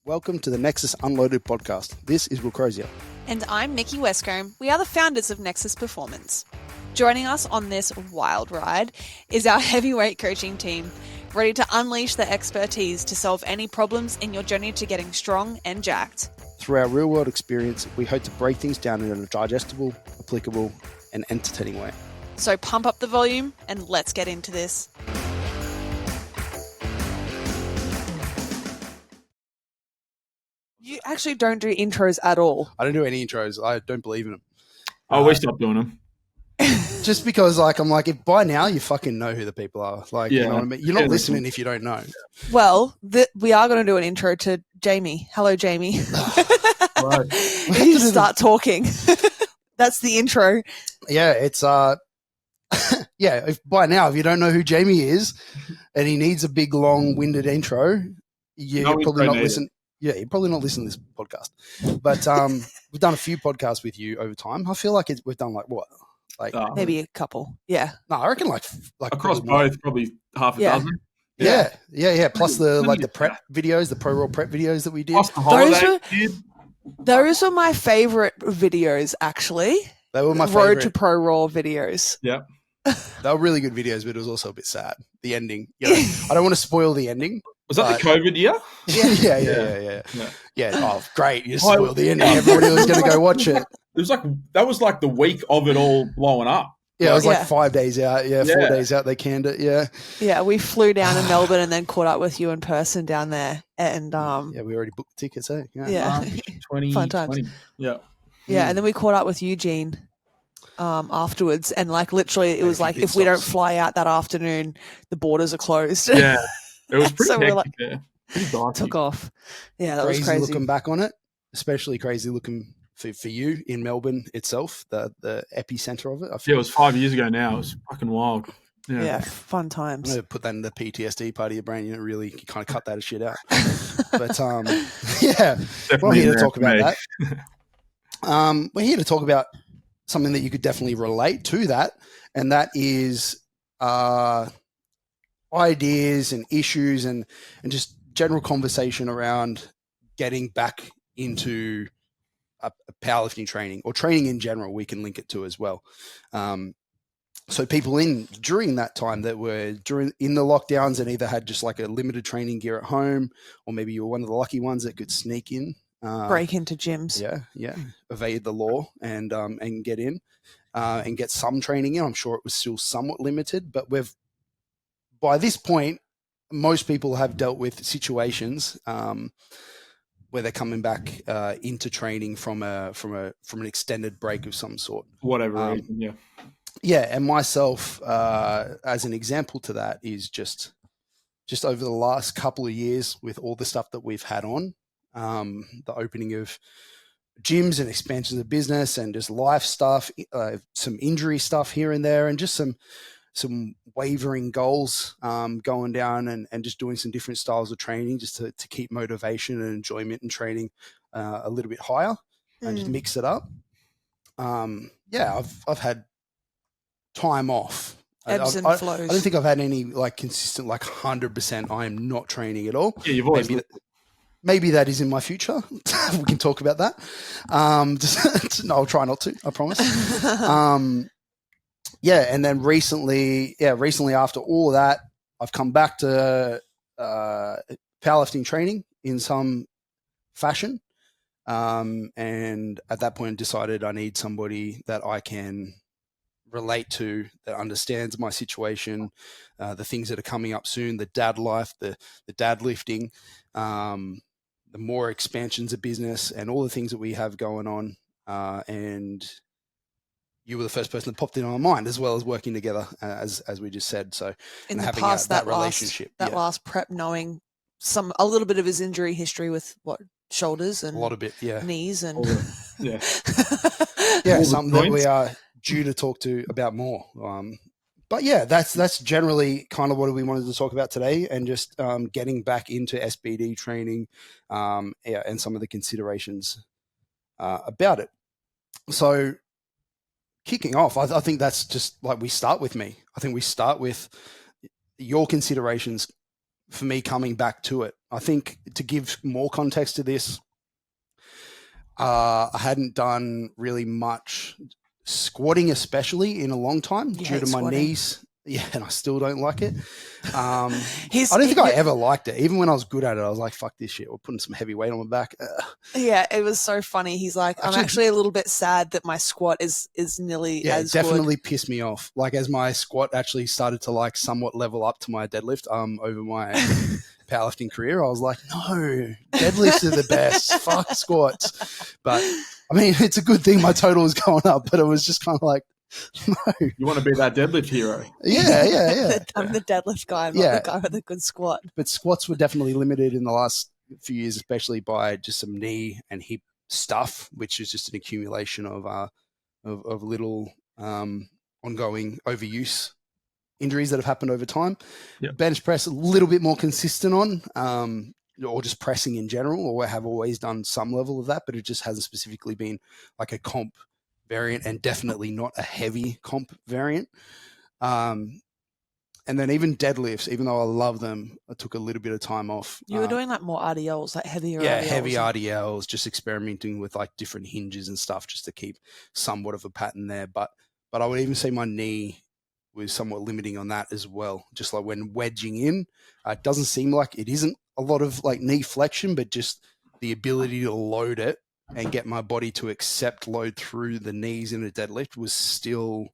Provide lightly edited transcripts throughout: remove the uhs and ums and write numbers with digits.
Welcome to the Nexus Unloaded podcast. This is Will Crozier. And I'm Nikki Westcombe. We are the founders of Nexus Performance. Joining us on this wild ride is our heavyweight coaching team, ready to unleash their expertise to solve any problems in your journey to getting strong and jacked. Through our real-world experience, we hope to break things down in a digestible, applicable, and entertaining way. So pump up the volume and let's get into this. You actually don't do intros at all. I don't do any intros. I don't believe in them. Oh, we stopped doing them. Just because, I'm like, if by now you fucking know who the people are. You know what I mean? You're not listening if you don't know. Well, we are going to do an intro to Jamie. Hello, Jamie. Right. You start talking. That's the intro. Yeah, it's if by now if you don't know who Jamie is and he needs a big long-winded intro, you're probably not listening. Yeah, you're probably not listening to this podcast. But we've done a few podcasts with you over time. I feel like we've done maybe a couple. Yeah. No, I reckon like across both, probably half a dozen. Yeah. Plus the prep videos, the pro raw prep videos that we did. Plus the holiday. Those were my favorite videos, actually. They were my favorite. Road to Pro Raw videos. Yeah. They were really good videos, but it was also a bit sad. The ending. I don't want to spoil the ending. Was that the COVID year? Yeah. Oh, great. You spoiled the ending. Everybody was going to go watch it. It was like the week of it all blowing up. Yeah, it was like 5 days out. Yeah, 4 days out. They canned it. Yeah. Yeah, we flew down to Melbourne and then caught up with you in person down there. And we already booked the tickets. Yeah. 20, fun times. 20. Yeah. Yeah, and then we caught up with Eugene afterwards, and literally it was like if we don't fly out that afternoon, the borders are closed. Yeah, it was pretty so hectic. Took off. Yeah, that was crazy. Looking back on it, especially crazy looking for you in Melbourne itself, the epicenter of it. It was 5 years ago now. It was fucking wild. Yeah, fun times. I'm going to put that in the PTSD part of your brain. You really kind of cut that shit out. But we're here to talk about that. We're here to talk about something that you could definitely relate to that, and that is ideas and issues and just general conversation around getting back into a powerlifting training or training in general. We can link it to as well. So people during that time that were in the lockdowns and either had just like a limited training gear at home, or maybe you were one of the lucky ones that could sneak in. Break into gyms. Yeah. Evade the law and get in and get some training in. I'm sure it was still somewhat limited, but by this point, most people have dealt with situations where they're coming back into training from an extended break of some sort. Whatever reason, yeah. Yeah, and myself as an example to that is just over the last couple of years with all the stuff that we've had on. The opening of gyms and expansions of business and just life stuff, some injury stuff here and there, and just some wavering goals going down and just doing some different styles of training just to keep motivation and enjoyment in training a little bit higher and just mix it up. I've had time off. Ebbs and flows. I don't think I've had any consistent 100% I am not training at all. Yeah, you've always Maybe that is in my future. We can talk about that. No, I'll try not to, I promise. And then recently after all of that, I've come back to powerlifting training in some fashion. And at that point decided I need somebody that I can relate to, that understands my situation, the things that are coming up soon, the dad life, the dad lifting, the more expansions of business and all the things that we have going on. And you were the first person that popped in my mind, as well as working together, as we just said. So, in and the having past, that relationship, last prep, knowing a little bit of his injury history with shoulders and a lot of knees and something that we are due to talk to about more. But that's generally kind of what we wanted to talk about today, and just getting back into SBD training, and some of the considerations about it. So, kicking off, I think that's just we start with me. I think we start with your considerations for me coming back to it. I think to give more context to this, I hadn't done really much squatting, especially in a long time due to my knees. Yeah, and I still don't like it. I don't think I ever liked it. Even when I was good at it, I was like, fuck this shit. We're putting some heavy weight on my back. Yeah, it was so funny. He's like, I'm actually a little bit sad that my squat is nearly as good. Yeah, it definitely pissed me off. Like, as my squat actually started to like somewhat level up to my deadlift over my powerlifting career, I was like, no, deadlifts are the best. Fuck squats. But, I mean, it's a good thing my total was going up, but it was just kind of like, no. You want to be that deadlift hero. Yeah. I'm the deadlift guy, not the guy with a good squat. But squats were definitely limited in the last few years, especially by just some knee and hip stuff, which is just an accumulation of little ongoing overuse injuries that have happened over time. Yep. Bench press a little bit more consistent on, or just pressing in general, or have always done some level of that, but it just hasn't specifically been like a comp variant, and definitely not a heavy comp variant. And then even deadlifts, even though I love them, I took a little bit of time off. You were doing like more RDLs, like heavier RDLs. Yeah, heavy RDLs, just experimenting with like different hinges and stuff just to keep somewhat of a pattern there. But I would even say my knee was somewhat limiting on that as well. Just like when wedging in, it doesn't seem like it isn't a lot of like knee flexion, but just the ability to load it and get my body to accept load through the knees in a deadlift was still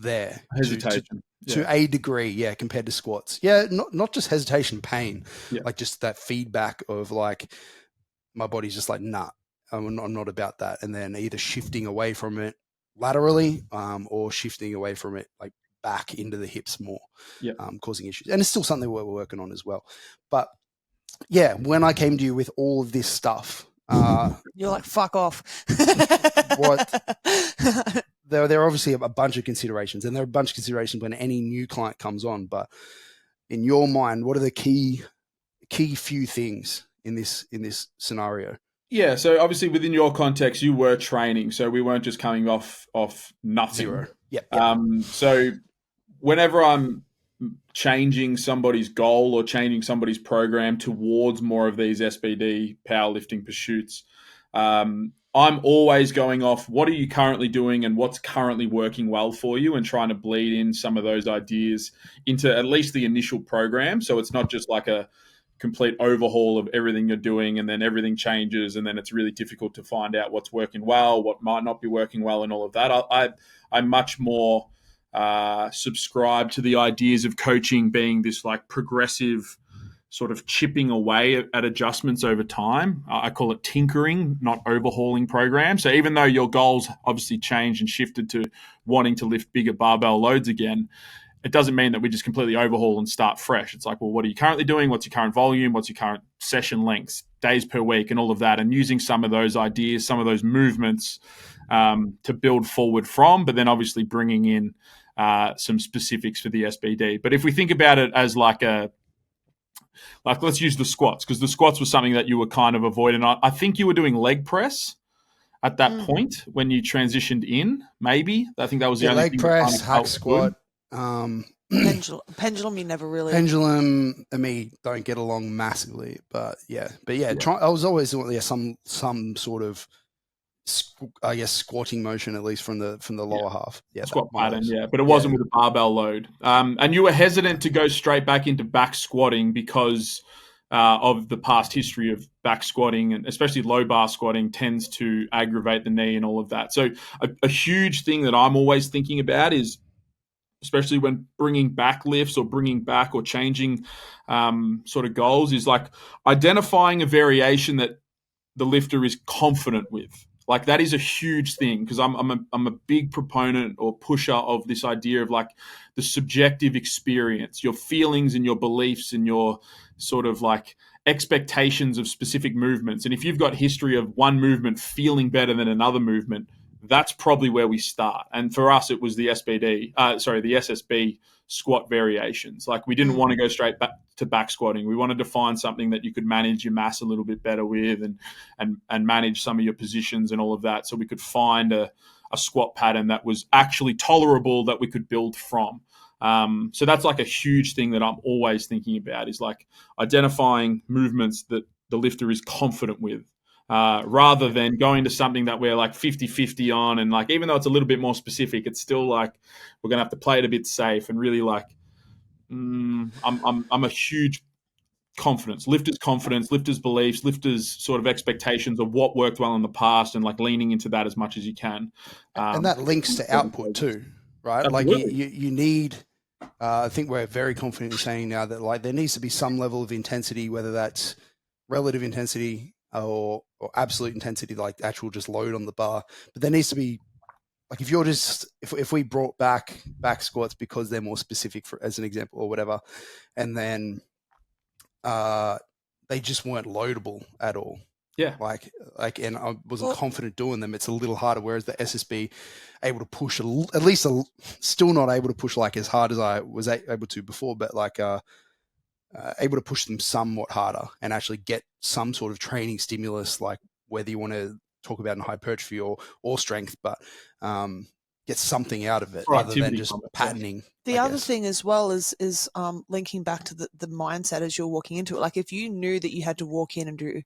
there. Hesitation. To a degree, compared to squats. Yeah, not just hesitation, pain. Yeah. Like just that feedback of like my body's just like, nah, I'm not about that. And then either shifting away from it laterally or shifting away from it like back into the hips more, causing issues. And it's still something we're working on as well. But yeah, when I came to you with all of this stuff, you're like, fuck off. What? There are obviously a bunch of considerations, and there are a bunch of considerations when any new client comes on. But in your mind, what are the key few things in this scenario? Yeah, so obviously within your context, you were training, so we weren't just coming off nothing. Zero. Yep. So whenever I'm changing somebody's goal or changing somebody's program towards more of these SBD powerlifting pursuits, I'm always going off what are you currently doing and what's currently working well for you, and trying to bleed in some of those ideas into at least the initial program. So it's not just like a complete overhaul of everything you're doing and then everything changes and then it's really difficult to find out what's working well, what might not be working well, and all of that. I much more subscribe to the ideas of coaching being this like progressive sort of chipping away at adjustments over time. I call it tinkering, not overhauling programs. So even though your goals obviously changed and shifted to wanting to lift bigger barbell loads again, it doesn't mean that we just completely overhaul and start fresh. It's like, well, what are you currently doing? What's your current volume? What's your current session lengths, days per week, and all of that, and using some of those ideas, some of those movements to build forward from, but then obviously bringing in some specifics for the SBD. But if we think about it as like let's use the squats, because the squats was something that you were kind of avoiding. I think you were doing leg press at that point when you transitioned in, maybe. I think that was the only leg thing. Leg press, hack squat. Pendulum, you never really. Pendulum and me don't get along massively, but yeah. I was always doing some sort of, I guess, squatting motion, at least from the lower half. Yeah, squat pattern. Yeah, but it wasn't with a barbell load. And you were hesitant to go straight back into back squatting because of the past history of back squatting, and especially low bar squatting tends to aggravate the knee and all of that. So a huge thing that I'm always thinking about is, especially when bringing back lifts or bringing back or changing sort of goals, is like identifying a variation that the lifter is confident with. Like that is a huge thing, because I'm a big proponent or pusher of this idea of like the subjective experience, your feelings and your beliefs and your sort of like expectations of specific movements. And if you've got history of one movement feeling better than another movement, that's probably where we start. And for us, it was the the SSB squat variations. Like we didn't want to go straight back to back squatting. We wanted to find something that you could manage your mass a little bit better with, and manage some of your positions and all of that. So we could find a squat pattern that was actually tolerable that we could build from. So that's like a huge thing that I'm always thinking about, is like identifying movements that the lifter is confident with, rather than going to something that we're like 50-50 on. And like, even though it's a little bit more specific, it's still like, we're going to have to play it a bit safe and really like, I'm a huge confidence, lifters' beliefs, lifters' sort of expectations of what worked well in the past, and like leaning into that as much as you can. And that links to output too, right? Like you need, I think we're very confident in saying now that like there needs to be some level of intensity, whether that's relative intensity or absolute intensity, like actual just load on the bar. But there needs to be, like, if you're just, if we brought back squats because they're more specific, for as an example or whatever, and then they just weren't loadable at all. Yeah. Like, and I wasn't confident doing them. It's a little harder. Whereas the SSB able to push at least still not able to push like as hard as I was able to before, but like able to push them somewhat harder and actually get some sort of training stimulus, like whether you want to talk about in hypertrophy or strength, but get something out of it rather than just patterning. The other thing as well is linking back to the mindset as you're walking into it. Like, if you knew that you had to walk in and do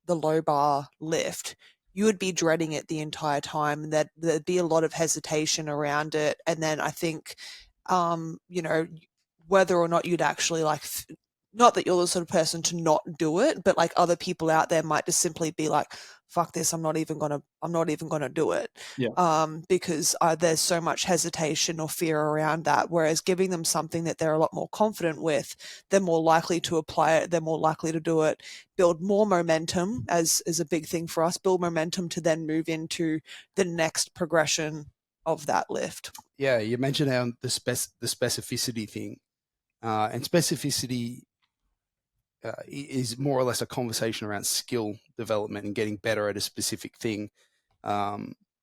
the low bar lift, you would be dreading it the entire time, and that there'd be a lot of hesitation around it. And then I think, whether or not you'd actually like, not that you're the sort of person to not do it, but like other people out there might just simply be like, fuck this, I'm not even gonna do it. Yeah. Because there's so much hesitation or fear around that. Whereas giving them something that they're a lot more confident with, they're more likely to apply it, they're more likely to do it, build more momentum, as is a big thing for us, build momentum to then move into the next progression of that lift. Yeah, you mentioned the specificity thing, and specificity is more or less a conversation around skill development and getting better at a specific thing. I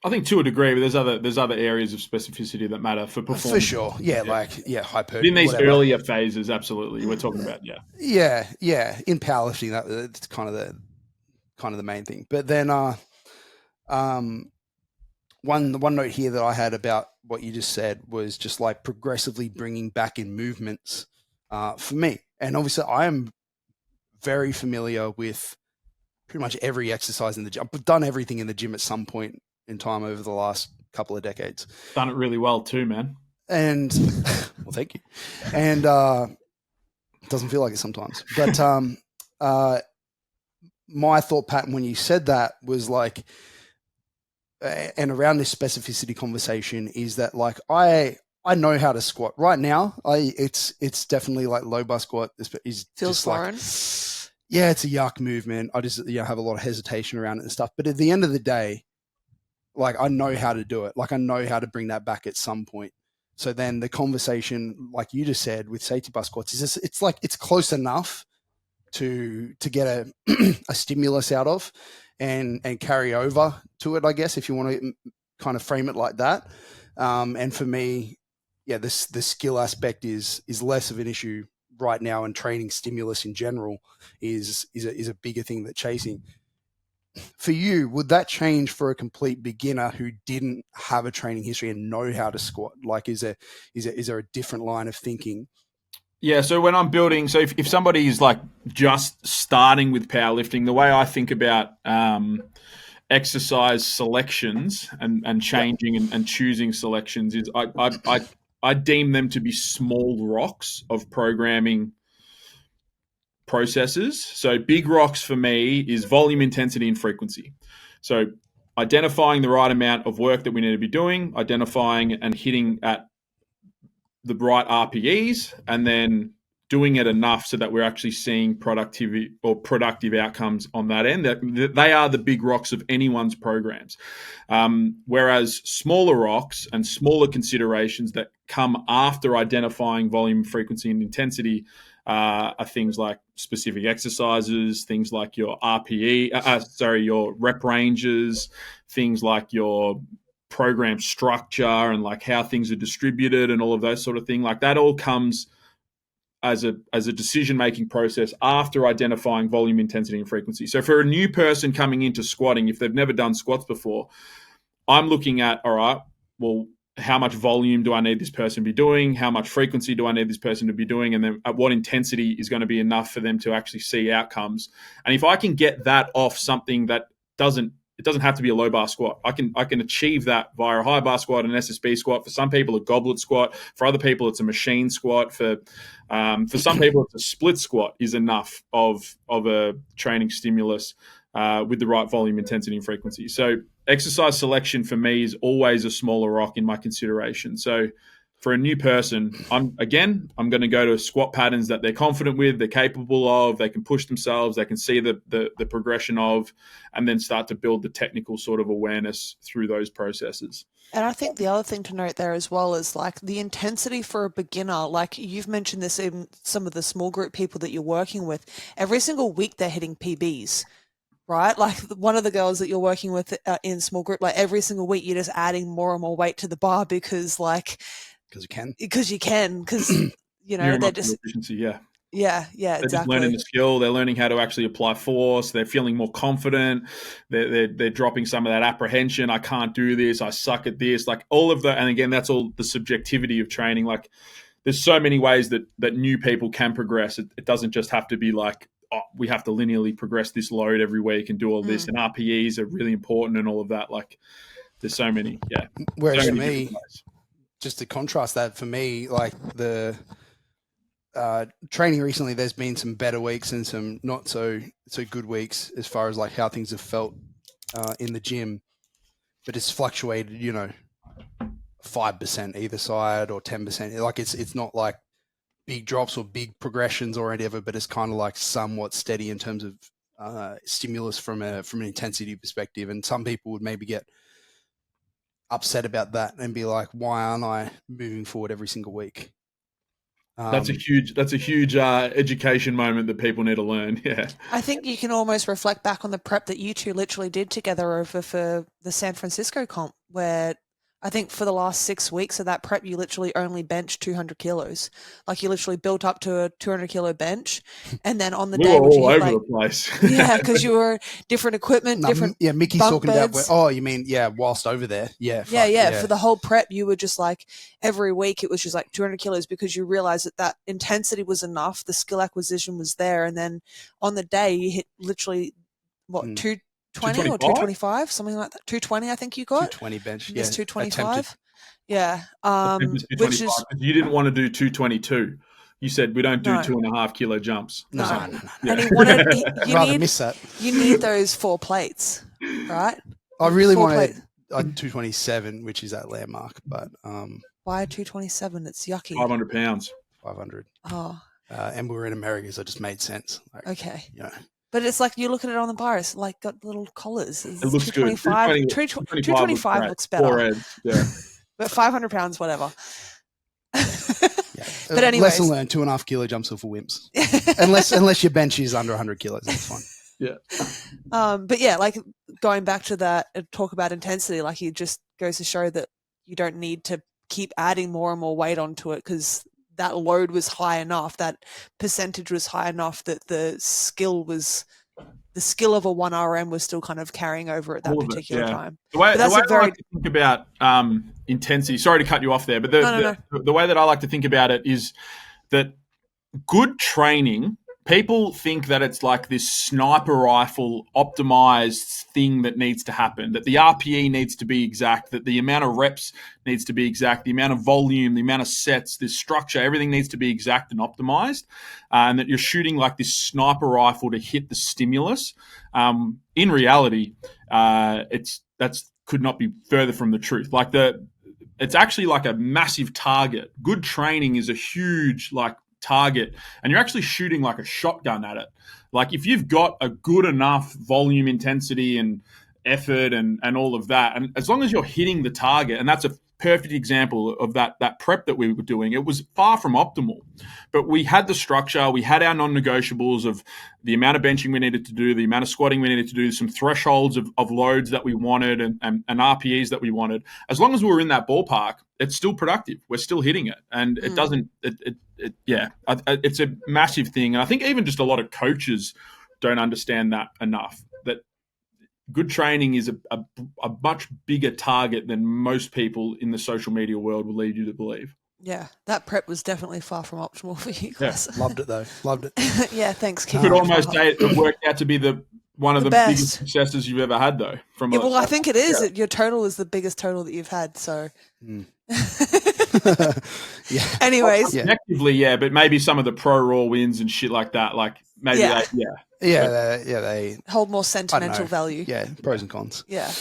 think to a degree, but there's other areas of specificity that matter for performance. For sure, yeah. Like hypertrophy. In these earlier phases, absolutely, we're talking about yeah. In powerlifting, that's kind of the main thing. But then, one note here that I had about what you just said was just like progressively bringing back in movements for me, and obviously I am very familiar with pretty much every exercise in the gym. I've done everything in the gym at some point in time over the last couple of decades. Done it really well too, man. And well, thank you. And it doesn't feel like it sometimes. But my thought pattern when you said that was like, and around this specificity conversation is that like I know how to squat right now. It's definitely like low bar squat is feels foreign. Yeah, it's a yuck movement. I just have a lot of hesitation around it and stuff. But at the end of the day, like I know how to do it. Like I know how to bring that back at some point. So then the conversation, like you just said, with safety bar squats is just, it's like it's close enough to get a stimulus out of and carry over to it, I guess, if you want to kind of frame it like that. And for me, the skill aspect is less of an issue right now, and training stimulus in general is a bigger thing than chasing. For you, would that change for a complete beginner who didn't have a training history and know how to squat? Like, is there a different line of thinking? Yeah, so when I'm building, so if somebody is like just starting with powerlifting, the way I think about exercise selections and changing and choosing selections is I deem them to be small rocks of programming processes. So big rocks for me is volume, intensity, and frequency. So identifying the right amount of work that we need to be doing, identifying and hitting at the right RPEs, and then doing it enough so that we're actually seeing productivity or productive outcomes on that end. They are the big rocks of anyone's programs. Whereas smaller rocks and smaller considerations that come after identifying volume, frequency, and intensity are things like specific exercises, things like your RPE, your rep ranges, things like your program structure and like how things are distributed and all of those sort of things. Like that all comes as a decision-making process after identifying volume, intensity, and frequency. So for a new person coming into squatting, if they've never done squats before, I'm looking at, all right, well, how much volume do I need this person to be doing? How much frequency do I need this person to be doing? And then at what intensity is going to be enough for them to actually see outcomes? And if I can get that off something that it doesn't have to be a low bar squat. I can achieve that via a high bar squat, an SSB squat. For some people, a goblet squat. For other people, it's a machine squat. For some people, it's a split squat is enough of a training stimulus with the right volume, intensity, and frequency. So exercise selection for me is always a smaller rock in my consideration. So for a new person, I'm going to go to squat patterns that they're confident with, they're capable of, they can push themselves, they can see the progression of, and then start to build the technical sort of awareness through those processes. And I think the other thing to note there as well is like the intensity for a beginner, like you've mentioned this in some of the small group people that you're working with, every single week they're hitting PBs. Right? Like one of the girls that you're working with in small group, like every single week you're just adding more and more weight to the bar because you can, you know, they're just efficiency. Yeah, they're exactly. just learning the skill. They're learning how to actually apply force. They're feeling more confident. They're dropping some of that apprehension. I can't do this. I suck at this. Like all of that. And again, that's all the subjectivity of training. Like there's so many ways that new people can progress. It doesn't just have to be like, oh, we have to linearly progress this load every week and do all this. And RPEs are really important and all of that. Like there's so many. Yeah. Whereas for me, just to contrast that, for me, like the training recently, there's been some better weeks and some not so good weeks as far as like how things have felt in the gym, but it's fluctuated, 5% either side or 10%. Like it's not like big drops or big progressions or whatever, but it's kind of like somewhat steady in terms of stimulus from an intensity perspective. And some people would maybe get upset about that and be like, why aren't I moving forward every single week? That's a huge education moment that people need to learn. Yeah. I think you can almost reflect back on the prep that you two literally did together over for the San Francisco comp, where I think for the last 6 weeks of that prep, you literally only benched 200 kilos. Like you literally built up to a 200 kilo bench. And then on the day, were all over the place. Yeah, because you were different equipment, different. Yeah, Mickey's talking beds. About, you mean, whilst over there. Yeah. Yeah. For the whole prep, you were just like every week, it was just like 200 kilos because you realized that intensity was enough. The skill acquisition was there. And then on the day, you hit literally, 220 or 225, something like that. 220, I think you got. 220 bench. Yes, 225. Attempted. Yeah. Which is you didn't want to do 222. You said we don't do 2.5 kilo jumps. No. Yeah. And he wanted. Miss that. You need those 4 plates, right? I really wanted 227, which is that landmark, but why 227? It's yucky. 500 pounds. 500. Oh. And we were in America, so it just made sense. Like, okay. But it's like you look at it on the bar, it's like got little collars. It looks good. 225 looks better. Yeah. But 500 pounds, whatever. But anyway, lesson learned: 2.5 kilo jumps are for wimps. unless your bench is under 100 kilos, that's fine. Yeah. But yeah, like going back to that, talk about intensity. Like it just goes to show that you don't need to keep adding more and more weight onto it because that load was high enough, that percentage was high enough that the skill of a 1RM was still kind of carrying over at that particular time. The way I like to think about intensity, sorry to cut you off there, but the way that I like to think about it is that good training, people think that it's like this sniper rifle optimized thing that needs to happen, that the RPE needs to be exact, that the amount of reps needs to be exact, the amount of volume, the amount of sets, this structure, everything needs to be exact and optimized, and that you're shooting like this sniper rifle to hit the stimulus. In reality, that's could not be further from the truth. Like it's actually like a massive target. Good training is a huge target, and you're actually shooting like a shotgun at it. Like if you've got a good enough volume, intensity, and effort, and all of that, and as long as you're hitting the target, and that's a perfect example of that prep that we were doing. It was far from optimal, but we had the structure, we had our non-negotiables of the amount of benching we needed to do, the amount of squatting we needed to do, some thresholds of loads that we wanted and RPEs that we wanted. As long as we were in that ballpark, it's still productive. We're still hitting it, and it doesn't. It's a massive thing. And I think even just a lot of coaches don't understand that enough. That good training is a much bigger target than most people in the social media world will lead you to believe. Yeah, that prep was definitely far from optimal for you guys. Yeah, loved it though. Loved it. Yeah, thanks, Keith. You could almost say it worked out to be one of the biggest best. successes you've ever had, though. Well, I think it is. Your total is the biggest total that you've had. So, Yeah. anyways, effectively, yeah, but maybe some of the pro raw wins and shit like that, like maybe they hold more sentimental value. Yeah, pros and cons. Yeah.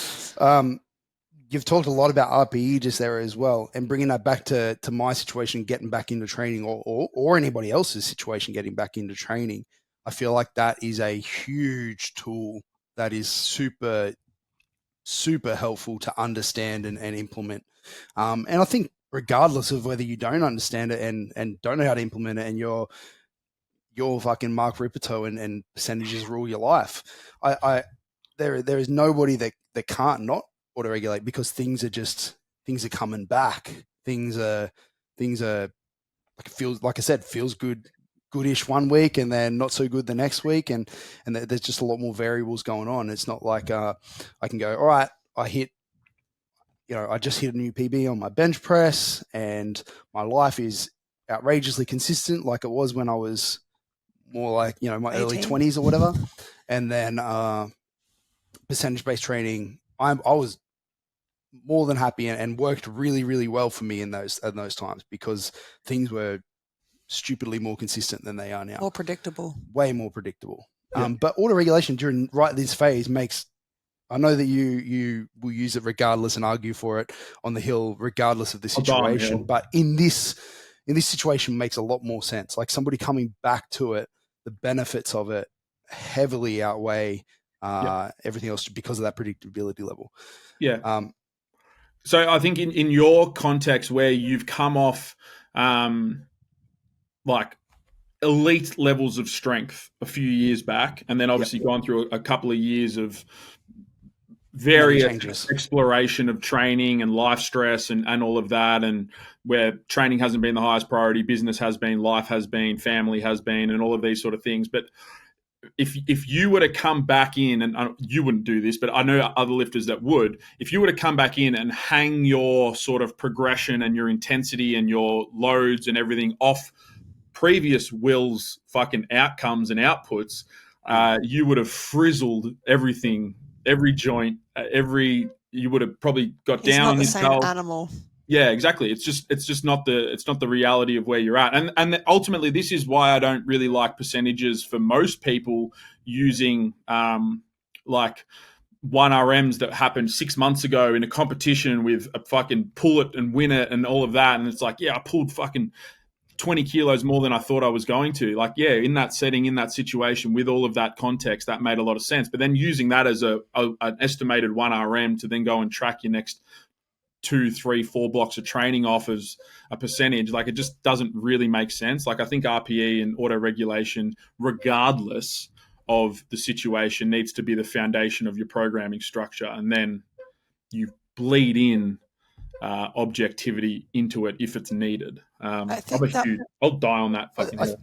You've talked a lot about RPE just there as well, and bringing that back to my situation, getting back into training, or anybody else's situation, getting back into training. I feel like that is a huge tool that is super, super helpful to understand and implement. And I think regardless of whether you don't understand it and don't know how to implement it, and you're fucking Mark Ripperto and percentages rule your life, there is nobody that can't not auto-regulate, because things are coming back. Things are like I said, feels goodish one week and then not so good the next week, and there's just a lot more variables going on. It's not like I can go, all right, I just hit a new PB on my bench press and my life is outrageously consistent like it was when I was more like, my 18. early 20s or whatever. And then percentage-based training, I was more than happy and worked really, really well for me in those times, because things were stupidly more consistent than they are now. More predictable. Way more predictable. Yeah. But auto-regulation during this phase makes, I know that you will use it regardless and argue for it on the hill regardless of the situation, but in this situation makes a lot more sense. Like somebody coming back to it, the benefits of it heavily outweigh everything else because of that predictability level. Yeah. So I think in your context where you've come off like elite levels of strength a few years back, and then obviously gone through a couple of years of various exploration of training and life stress and all of that, and where training hasn't been the highest priority, business has been, life has been, family has been, and all of these sort of things. But if you were to come back in, and you wouldn't do this, but I know other lifters that would, if you were to come back in and hang your sort of progression and your intensity and your loads and everything off previous Will's fucking outcomes and outputs, you would have frizzled everything, every joint, you would have probably got He's down not on the yourself. same animal. Yeah, exactly. It's just not the reality of where you're at. And ultimately this is why I don't really like percentages for most people using like 1RMs that happened 6 months ago in a competition with a fucking pull it and win it and all of that. And it's like, yeah, I pulled fucking 20 kilos more than I thought I was going to. Like, yeah, in that setting, in that situation, with all of that context, that made a lot of sense. But then using that as an estimated 1RM to then go and track your next 2, 3, 4 blocks of training off as a percentage, like it just doesn't really make sense. Like I think RPE and auto-regulation, regardless of the situation, needs to be the foundation of your programming structure, and then you bleed in objectivity into it if it's needed. I'll die on that fucking hill.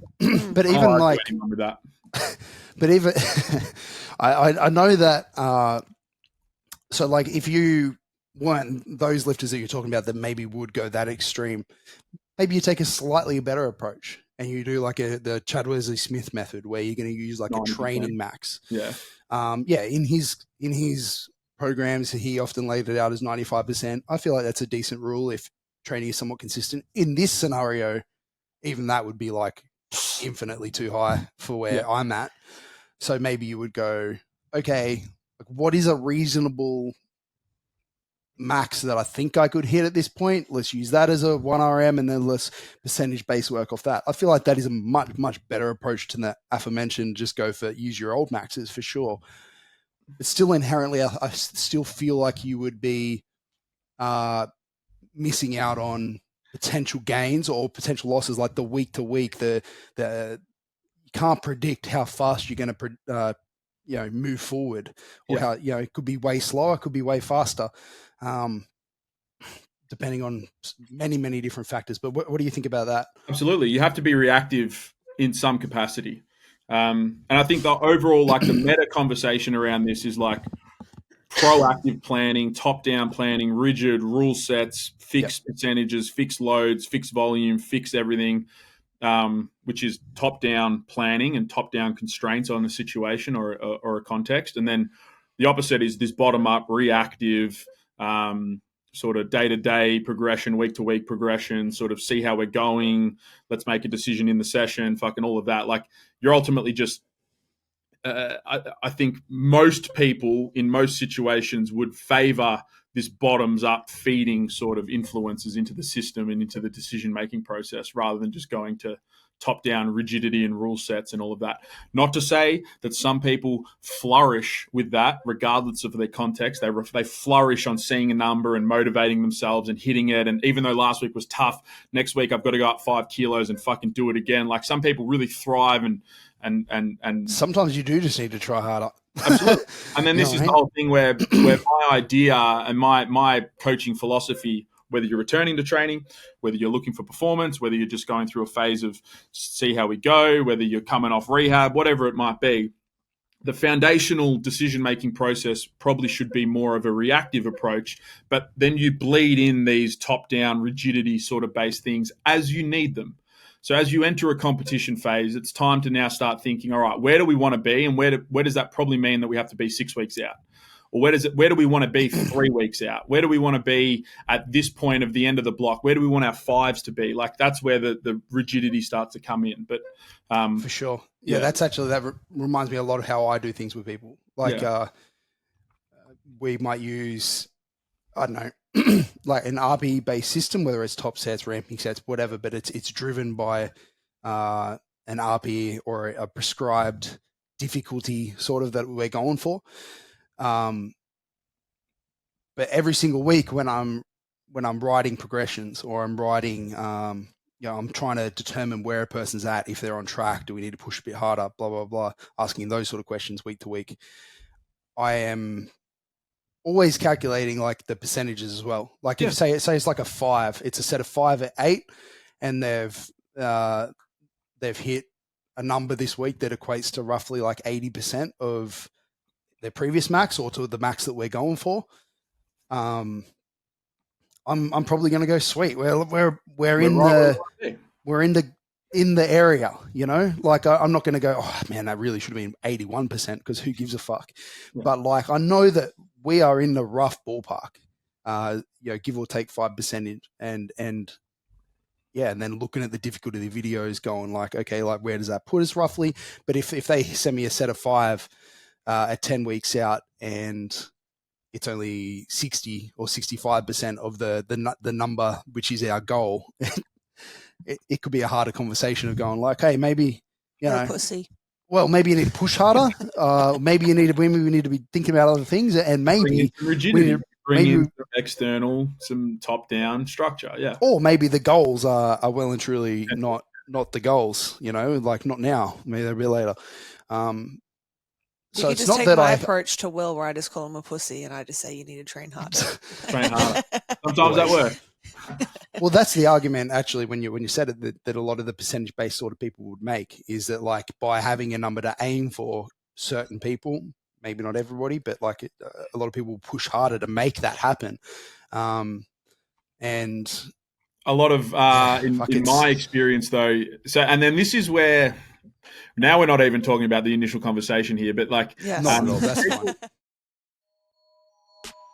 But even like with that. But even I know that so like if you weren't those lifters that you're talking about that maybe would go that extreme, maybe you take a slightly better approach and you do like the Chad Wesley Smith method, where you're going to use like 90%. A training max. Yeah. In his programs, he often laid it out as 95%. I feel like that's a decent rule if training is somewhat consistent. In this scenario, even that would be like infinitely too high for where I'm at. So maybe you would go, okay, like what is a reasonable max that I think I could hit at this point? Let's use that as a 1RM, and then let's percentage-based work off that. I feel like that is a much, much better approach to the aforementioned, just go for use your old maxes for sure. But still inherently, I still feel like you would be missing out on potential gains or potential losses, like the week to week. You can't predict how fast you're going to move forward, or how it could be way slower, it could be way faster, depending on many, many different factors. But what do you think about that? Absolutely, you have to be reactive in some capacity. And I think the overall, like the meta conversation around this is like, proactive planning, top-down planning, rigid rule sets, fixed percentages, fixed loads, fixed volume, fixed everything, which is top-down planning and top-down constraints on a situation or a context. And then the opposite is this bottom-up, reactive, sort of day-to-day progression, week-to-week progression, sort of see how we're going, let's make a decision in the session, fucking all of that. Like, you're ultimately just I think most people in most situations would favor this bottoms up feeding sort of influences into the system and into the decision making process rather than just going to top down rigidity and rule sets and all of that. Not to say that some people flourish with that regardless of their context. They flourish on seeing a number and motivating themselves and hitting it. And even though last week was tough, next week I've got to go up 5 kilos and fucking do it again. Like, some people really thrive and sometimes you do just need to try harder. Absolutely. And then this is the whole thing where my idea and my coaching philosophy, whether you're returning to training, whether you're looking for performance, whether you're just going through a phase of see how we go, whether you're coming off rehab, whatever it might be, the foundational decision-making process probably should be more of a reactive approach, but then you bleed in these top-down rigidity sort of based things as you need them. So as you enter a competition phase, it's time to now start thinking, all right, where do we want to be? And where does that probably mean that we have to be 6 weeks out? Or where do we want to be 3 weeks out? Where do we want to be at this point of the end of the block? Where do we want our fives to be? Like, that's where the rigidity starts to come in. But for sure. Yeah, that's actually, that reminds me a lot of how I do things with people. Like we might use, I don't know, like an RPE based system, whether it's top sets, ramping sets, whatever, but it's driven by an RPE or a prescribed difficulty sort of that we're going for. But every single week when I'm writing progressions or I'm writing, I'm trying to determine where a person's at, if they're on track, do we need to push a bit harder, blah, blah, blah, asking those sort of questions week to week. I am always calculating like the percentages as well. Like if say it's like a 5, it's a set of 5 at 8, and they've hit a number this week that equates to roughly like 80% of their previous max or to the max that we're going for. I'm probably going to go sweet. We're in the area, you know. Like I'm not going to go, oh man, that really should have been 81% because who gives a fuck. Yeah. But like I know that we are in the rough ballpark, give or take 5%, and then looking at the difficulty of the videos, going like, okay, like where does that put us roughly? But if they send me a set of 5 at 10 weeks out and it's only 60 or 65% of the number, which is our goal, it could be a harder conversation of going like, hey, maybe, pussy. Well, maybe you need to push harder. Maybe we need to be thinking about other things, and maybe bring in some external, some top-down structure. Yeah. Or maybe the goals are well and truly not the goals, like not now, maybe they'll be later. So it's not that my approach to Will, where I just call him a pussy and I just say you need to train harder. Train harder. Sometimes that works. Well, that's the argument actually when you said it that a lot of the percentage based sort of people would make is that like by having a number to aim for certain people, maybe not everybody, but like a lot of people push harder to make that happen. And a lot of in my experience though, and then this is where now we're not even talking about the initial conversation here, but like not at all. That's fine.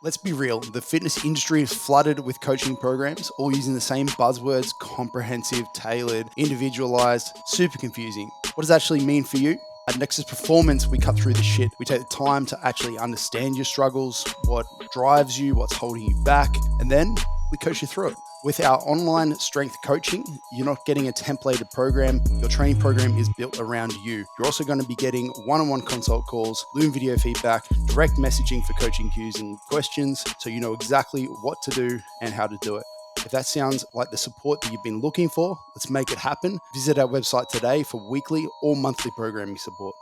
Let's be real. The fitness industry is flooded with coaching programs, all using the same buzzwords: comprehensive, tailored, individualized, super confusing. What does that actually mean for you? At Nexus Performance, we cut through the shit. We take the time to actually understand your struggles, what drives you, what's holding you back, and then we coach you through it. With our online strength coaching, you're not getting a templated program. Your training program is built around you. You're also going to be getting one-on-one consult calls, Loom video feedback, direct messaging for coaching cues and questions, so you know exactly what to do and how to do it. If that sounds like the support that you've been looking for, let's make it happen. Visit our website today for weekly or monthly programming support.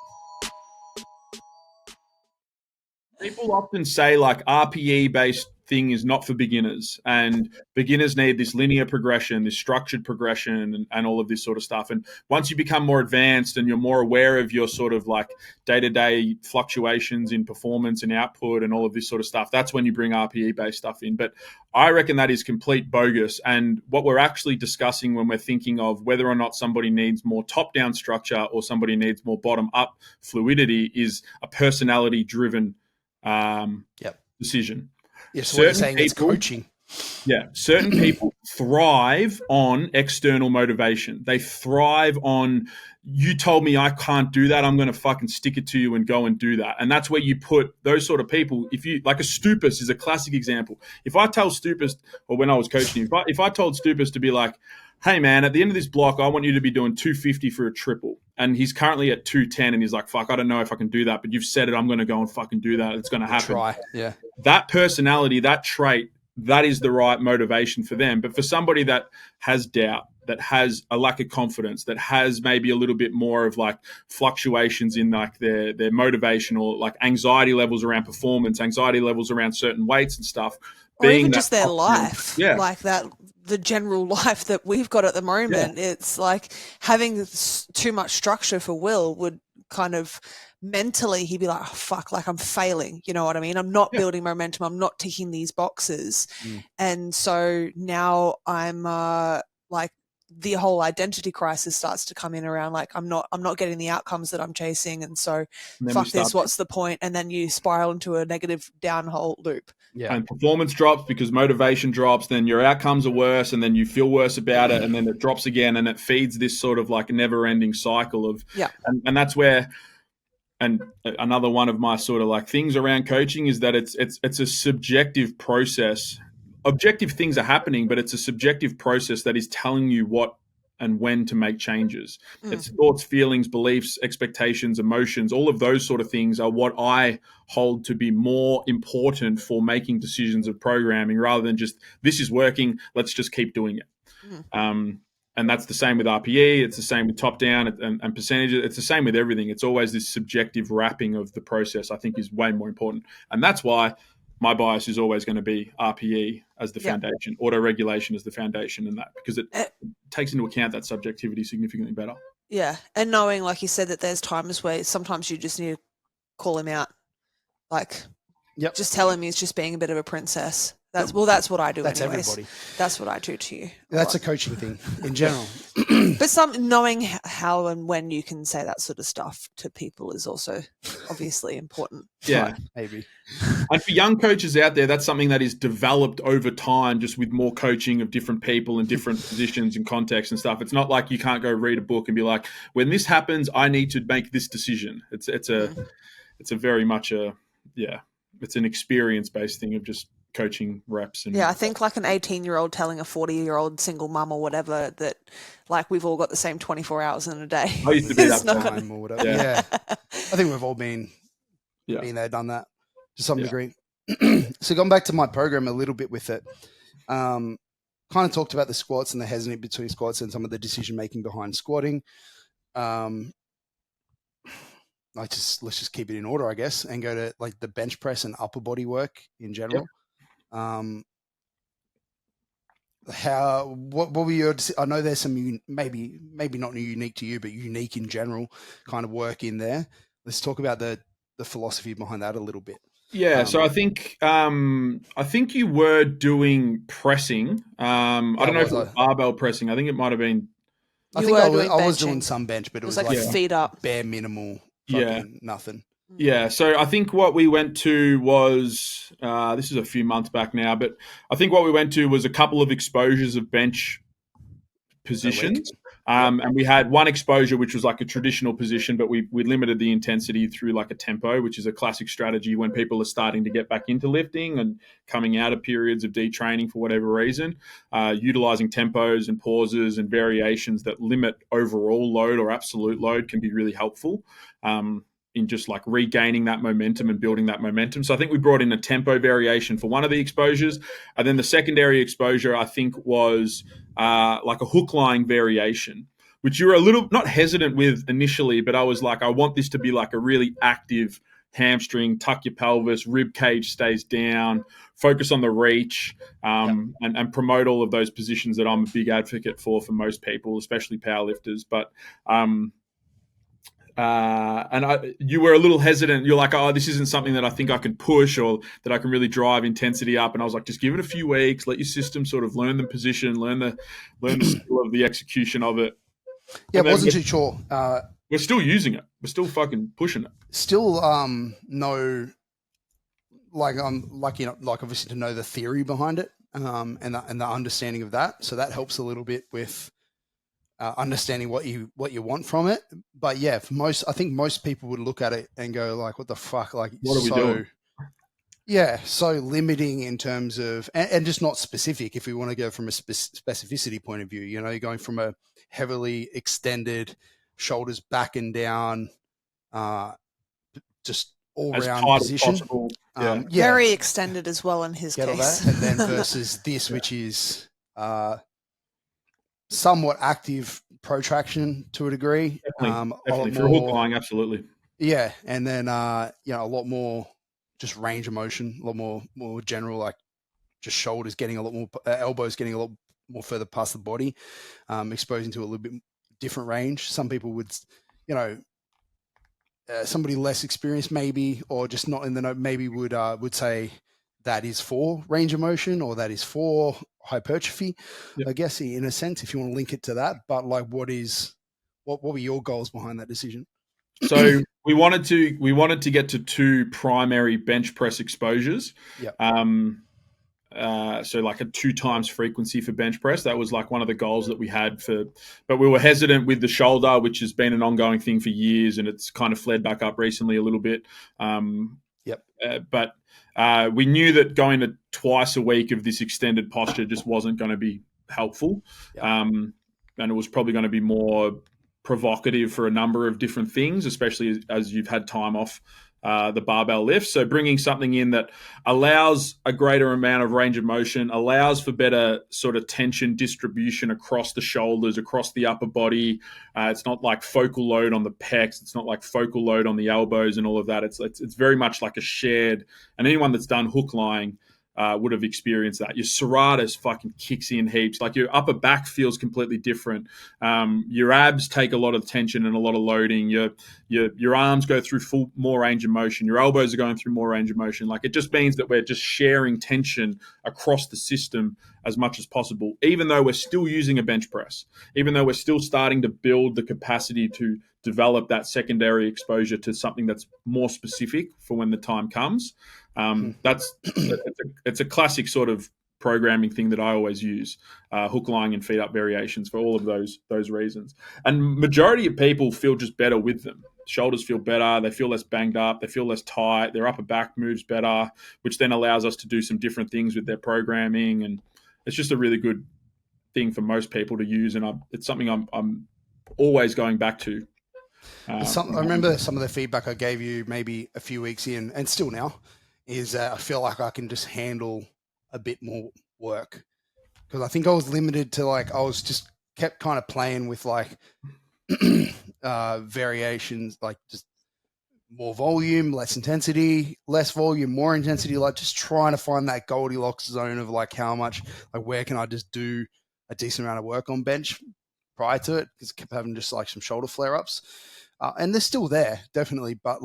People often say like RPE based thing is not for beginners, and beginners need this linear progression, this structured progression, and all of this sort of stuff. And once you become more advanced and you're more aware of your sort of like day-to-day fluctuations in performance and output and all of this sort of stuff, that's when you bring RPE based stuff in. But I reckon that is complete bogus. And what we're actually discussing when we're thinking of whether or not somebody needs more top-down structure or somebody needs more bottom-up fluidity is a personality-driven decision. Yeah, so what you're saying is coaching. Yeah, certain people thrive on external motivation. They thrive on, you told me I can't do that, I'm going to fucking stick it to you and go and do that. And that's where you put those sort of people. If you, like a Stupas is a classic example. If I tell Stupas, or when I was coaching him, if I told Stupas to be like, hey man, at the end of this block, I want you to be doing 250 for a triple. And he's currently at 210 and he's like, fuck, I don't know if I can do that, but you've said it, I'm going to go and fucking do that. It's going to happen. Try. Yeah. That personality, that trait, that is the right motivation for them. But for somebody that has doubt, that has a lack of confidence, that has maybe a little bit more of like fluctuations in like their motivation, or like anxiety levels around performance, anxiety levels around certain weights and stuff, or even just their life, yeah, like that, the general life that we've got at the moment. Yeah. It's like having too much structure for Will would kind of mentally, he'd be like, oh, fuck, like I'm failing. You know what I mean? I'm not building momentum. I'm not ticking these boxes. And so now I'm like, the whole identity crisis starts to come in around like, I'm not getting the outcomes that I'm chasing. And so fuck this, what's the point? And then you spiral into a negative downhole loop. Yeah. And performance drops because motivation drops, then your outcomes are worse, and then you feel worse about it, and then it drops again, and it feeds this sort of like never-ending cycle of and that's where, and another one of my sort of like things around coaching is that it's a subjective process. Objective things are happening, but it's a subjective process that is telling you what and when to make changes. It's thoughts, feelings, beliefs, expectations, emotions, all of those sort of things are what I hold to be more important for making decisions of programming, rather than just, this is working, let's just keep doing it. And that's the same with RPE. It's the same with top down and percentages. It's the same with everything. It's always this subjective wrapping of the process, I think, is way more important. And that's why my bias is always going to be RPE as the foundation, auto-regulation as the foundation, and that, because it takes into account that subjectivity significantly better. Yeah. And knowing, like you said, that there's times where sometimes you just need to call him out. Like, just tell him he's just being a bit of a princess. That's what I do. That's anyways. Everybody. That's what I do to you. That's a coaching thing in general. But knowing how and when you can say that sort of stuff to people is also obviously important. Yeah, right, maybe. And for young coaches out there, that's something that is developed over time, just with more coaching of different people in different positions and contexts and stuff. It's not like you can't go read a book and be like, when this happens, I need to make this decision. It's a very much it's an experience-based thing of just coaching reps. And I think like an 18-year-old telling a 40-year-old single mum or whatever that like we've all got the same 24 hours in a day. I used to be that time or whatever. Yeah. I think we've all been there, done that to some degree. So going back to my program a little bit with it, kind of talked about the squats and the hesitant between squats and some of the decision-making behind squatting. Let's just keep it in order, I guess, and go to like the bench press and upper body work in general. What were your? I know there's some maybe not unique to you, but unique in general kind of work in there. Let's talk about the philosophy behind that a little bit. Yeah, so I think you were doing pressing. I don't know if it was barbell pressing. I think it might have been. I was doing some bench, but it was like feet up, bare minimal. Nothing. Yeah, so I think what we went to was, this is a few months back now, but I think what we went to was a couple of exposures of bench positions. And we had one exposure, which was like a traditional position, but we limited the intensity through like a tempo, which is a classic strategy when people are starting to get back into lifting and coming out of periods of detraining for whatever reason. Utilizing tempos and pauses and variations that limit overall load or absolute load can be really helpful. In just like regaining that momentum and building that momentum. So I think we brought in a tempo variation for one of the exposures. And then the secondary exposure, I think, was like a hook line variation, which you were a little not hesitant with initially, but I was like, I want this to be like a really active hamstring, tuck your pelvis, rib cage stays down, focus on the reach, and promote all of those positions that I'm a big advocate for most people, especially powerlifters. But you were a little hesitant. You're like, oh, this isn't something that I think I can push or that I can really drive intensity up. And I was like, just give it a few weeks, let your system sort of learn the position, learn the skill of the execution of it. Yeah, I wasn't too sure. We're still using it. We're still fucking pushing it. Still, no, like obviously to know the theory behind it, and the understanding of that. So that helps a little bit with understanding what you want from it. But yeah, I think most people would look at it and go like, "What the fuck? Like, what are we doing?" Yeah, so limiting in terms of, and just not specific. If we want to go from a specificity point of view, you're going from a heavily extended shoulders back and down, just all round position. Very extended as well in his case. All that, and then versus this, which is somewhat active protraction to a degree. Definitely. For hook lying, absolutely. Yeah, and then a lot more just range of motion, a lot more general, like just shoulders getting a lot more, elbows getting a lot more further past the body, exposing to a little bit different range. Some people would, somebody less experienced maybe, or just not in the know, maybe would say that is for range of motion or that is for hypertrophy. Yep. I guess in a sense, if you want to link it to that, but like, what were your goals behind that decision? So we wanted to get to 2 primary bench press exposures. Yep. So like a 2 times frequency for bench press. That was like one of the goals that we had but we were hesitant with the shoulder, which has been an ongoing thing for years, and it's kind of flared back up recently a little bit. But we knew that going to twice a week of this extended posture just wasn't going to be helpful. Yep. And it was probably going to be more provocative for a number of different things, especially as you've had time off the barbell lift. So bringing something in that allows a greater amount of range of motion, allows for better sort of tension distribution across the shoulders, across the upper body. It's not like focal load on the pecs. It's not like focal load on the elbows and all of that. It's very much like a shared, and anyone that's done hook lying would have experienced that. Your serratus fucking kicks in heaps. Like your upper back feels completely different. Your abs take a lot of tension and a lot of loading. Your arms go through more range of motion. Your elbows are going through more range of motion. Like it just means that we're just sharing tension across the system as much as possible, even though we're still using a bench press, even though we're still starting to build the capacity to develop that secondary exposure to something that's more specific for when the time comes. It's a classic sort of programming thing that I always use, hook lying and feet up variations for all of those reasons. And majority of people feel just better with them. Shoulders feel better, they feel less banged up, they feel less tight, their upper back moves better, which then allows us to do some different things with their programming. And it's just a really good thing for most people to use. And it's something I'm always going back to. I remember some of the feedback I gave you maybe a few weeks in, and still now, is that I feel like I can just handle a bit more work, because I think I was limited to I was just kept kind of playing with variations, like just more volume, less intensity, less volume, more intensity, like just trying to find that Goldilocks zone of how much, where can I just do a decent amount of work on bench prior to it, because I kept having just some shoulder flare-ups. And they're still there, definitely. But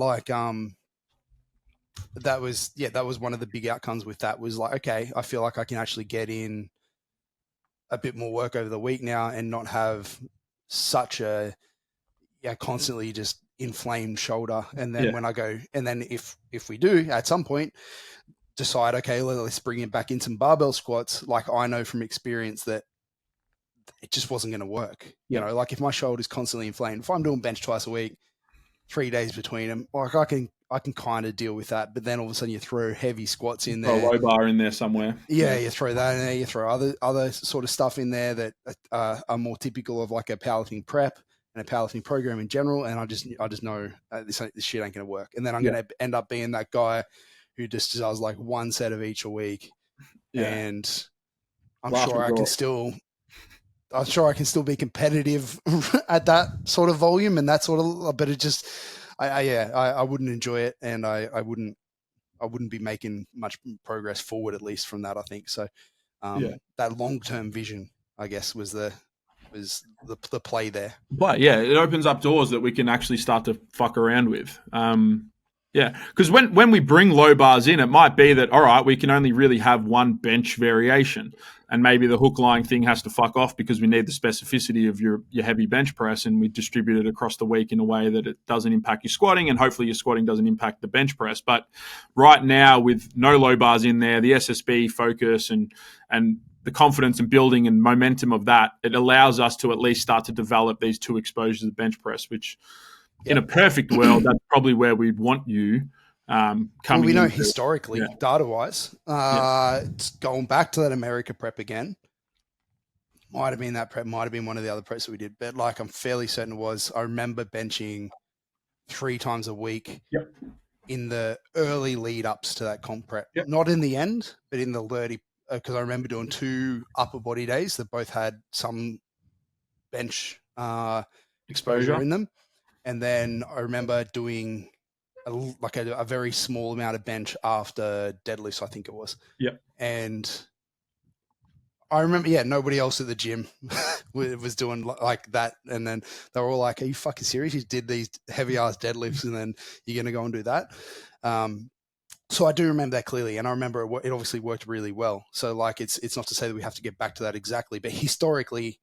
that was one of the big outcomes with that, was okay, I feel like I can actually get in a bit more work over the week now and not have such a constantly just inflamed shoulder. And then when I go, and then if we do at some point decide, okay, let's bring it back in some barbell squats, I know from experience that it just wasn't going to work. If my shoulder's constantly inflamed, if I'm doing bench twice a week, 3 days between them, I can kind of deal with that. But then all of a sudden you throw heavy squats in there, throw a low bar in there somewhere. Yeah, you throw that in there. You throw other sort of stuff in there that are more typical of a powerlifting prep and a powerlifting program in general. And I just know this shit ain't going to work. And then I'm going to end up being that guy who just does one set of each a week. Yeah. And I'm sure I can still be competitive at that sort of volume and that sort of, but it just, I wouldn't enjoy it, and I wouldn't be making much progress forward, at least from that. I think so. That long term vision, I guess, was the play there. But yeah, it opens up doors that we can actually start to fuck around with. Because when we bring low bars in, it might be that, all right, we can only really have one bench variation, and maybe the hook lying thing has to fuck off because we need the specificity of your heavy bench press, and we distribute it across the week in a way that it doesn't impact your squatting, and hopefully your squatting doesn't impact the bench press. But right now, with no low bars in there, the SSB focus and the confidence and building and momentum of that, it allows us to at least start to develop these two exposures of bench press, which in a perfect world, that's probably where we'd want you coming. Well, we know historically, data-wise, it's going back to that America prep again. Might have been that prep, might have been one of the other preps that we did, but like I'm fairly certain it was. I remember benching 3 times a week in the early lead-ups to that comp prep. Not in the end, but in the early, because I remember doing 2 upper body days that both had some bench exposure in them. And then I remember doing a very small amount of bench after deadlifts, I think it was. And I remember, nobody else at the gym was doing like that. And then they were all like, are you fucking serious? You did these heavy ass deadlifts and then you're going to go and do that? So I do remember that clearly. And I remember it obviously worked really well. So like, it's not to say that we have to get back to that exactly, but historically,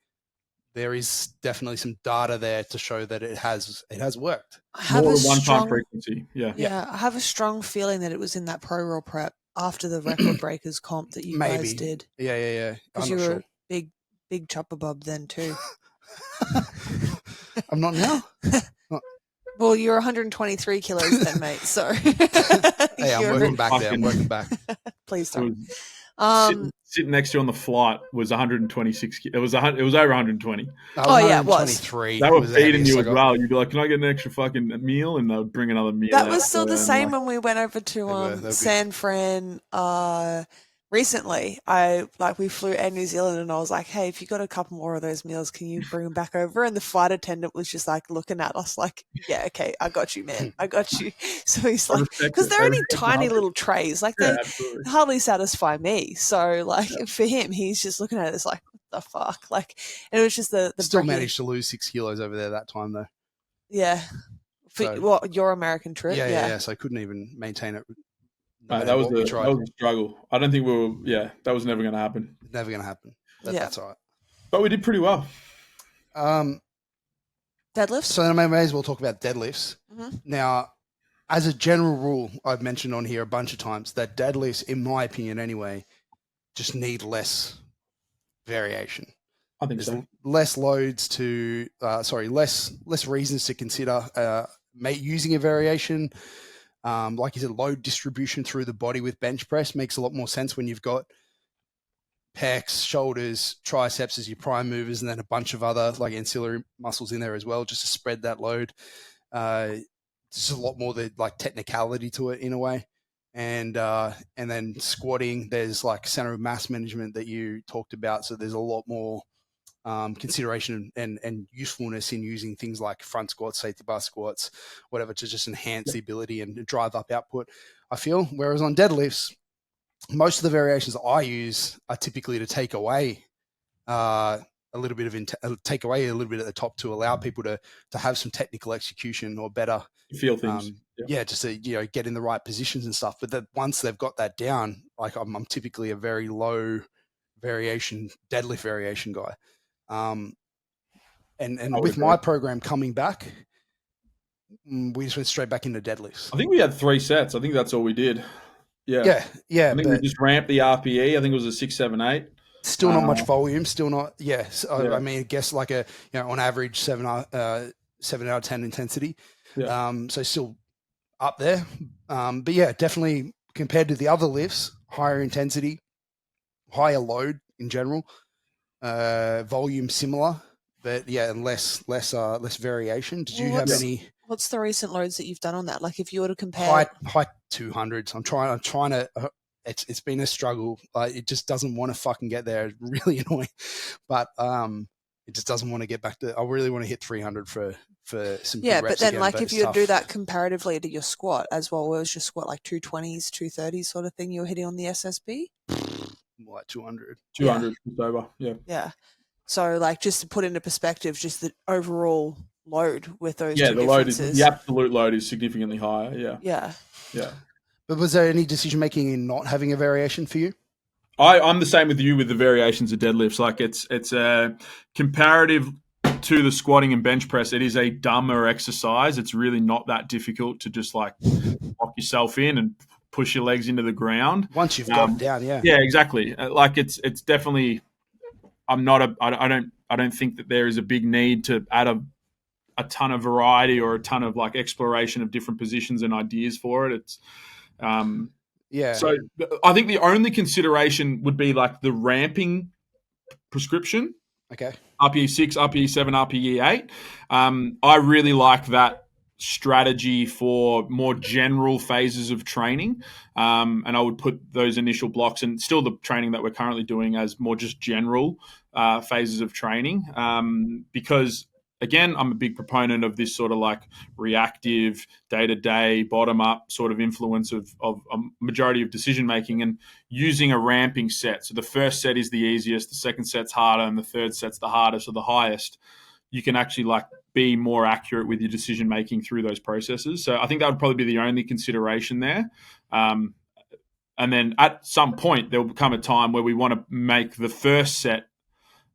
there is definitely some data there to show that it has worked. I have more than one time frequency. Yeah, I have a strong feeling that it was in that pro roll prep after the record breakers comp that you guys did. Yeah. Because you were a big chopper bub then too. I'm not now. Well, you're 123 kilos then, mate. So hey, I'm working back there. I'm working back. Please don't. Sitting next to you on the flight was 126. It was over 120. It was. They were feeding you as well. You'd be like, "Can I get an extra fucking meal?" And they'll bring another meal. That was still the same when we went over to San Fran recently. We flew Air New Zealand, and I was like, "Hey, if you got a couple more of those meals, can you bring them back over?" And the flight attendant was just like looking at us like, "Yeah, okay, I got you, man, I got you." So he's like, because they're only tiny little trays, like they hardly satisfy me. So like for him, he's just looking at it like, "What the fuck?" Like, and it was just the still managed to lose 6 kilos over there that time though. Yeah, for your American trip. Yeah. So I couldn't even maintain it. That was a struggle. I don't think we were. Yeah, that was never going to happen. Never going to happen. That's all right. But we did pretty well. Deadlifts. So then I may as well talk about deadlifts. Mm-hmm. Now, as a general rule, I've mentioned on here a bunch of times that deadlifts, in my opinion anyway, just need less variation. I think so. Less loads to, less reasons to consider using a variation. Like you said, load distribution through the body with bench press makes a lot more sense when you've got pecs, shoulders, triceps as your prime movers, and then a bunch of other like ancillary muscles in there as well, just to spread that load. There's a lot more like technicality to it in a way. And then squatting, there's like center of mass management that you talked about. So there's a lot more consideration and usefulness in using things like front squats, safety bar squats, whatever, to just enhance the ability and drive up output, I feel. Whereas on deadlifts, most of the variations I use are typically to take away a little bit at the top to allow people to have some technical execution or better feel things. Just to get in the right positions and stuff. But that once they've got that down, like I'm typically a very low variation deadlift variation guy. And with my program coming back, we just went straight back into deadlifts. I think we had 3 sets. I think that's all we did. Yeah. I think we just ramped the RPE. I think it was a 6, 7, 8. Still not much volume. Still not. I mean, I guess like on average 7 out of 10 intensity. Yeah. So still up there. But yeah, definitely compared to the other lifts, higher intensity, higher load in general. Volume similar, but and less variation. Did you have any? What's the recent loads that you've done on that? Like if you were to compare high 200s. I'm trying to. It's been a struggle. It just doesn't want to fucking get there. It's really annoying. But It just doesn't want to get back to. I really want to hit 300 for some Yeah, good reps but then again, like but if it's you tough. do that comparatively to your squat as well, where was your squat like 220s, 230s sort of thing you were hitting on the SSB? More like 200. 200 is over. Yeah. Yeah. So like just to put into perspective, just the overall load with those Yeah, two the load is differences. the absolute load is significantly higher. Yeah. Yeah. Yeah. But was there any decision making in not having a variation for you? I'm the same with you with the variations of deadlifts. Like it's a comparative to the squatting and bench press. It is a dumber exercise. It's really not that difficult to just like lock yourself in and push your legs into the ground. Once you've got it down, yeah. Yeah, exactly. Like it's definitely. I don't think that there is a big need to add a ton of variety or a ton of like exploration of different positions and ideas for it. It's Yeah. so I think the only consideration would be like the ramping prescription. Okay. RPE6, RPE7, RPE8. I really like that strategy for more general phases of training. And I would put those initial blocks and still the training that we're currently doing as more just general phases of training. Because again, I'm a big proponent of this sort of like reactive, day-to-day, bottom-up sort of influence of a majority of decision making and using a ramping set. So the first set is the easiest, the second set's harder, and the third set's the hardest or the highest. You can actually like be more accurate with your decision making through those processes. So I think that would probably be the only consideration there. And then at some point, there will come a time where we want to make the first set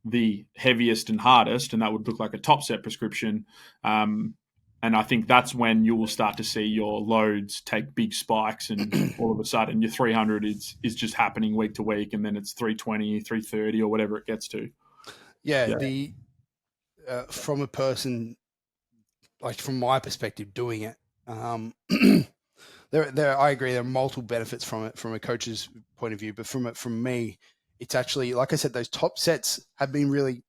the heaviest and hardest, and that would look like a top set prescription. And I think that's when you will start to see your loads take big spikes, and all of a sudden your 300 is just happening week to week, and then it's 320, 330, or whatever it gets to. Yeah. The from a person, like from my perspective, doing it, there. I agree. There are multiple benefits from it from a coach's point of view, but from me, it's actually, like I said, those top sets have been really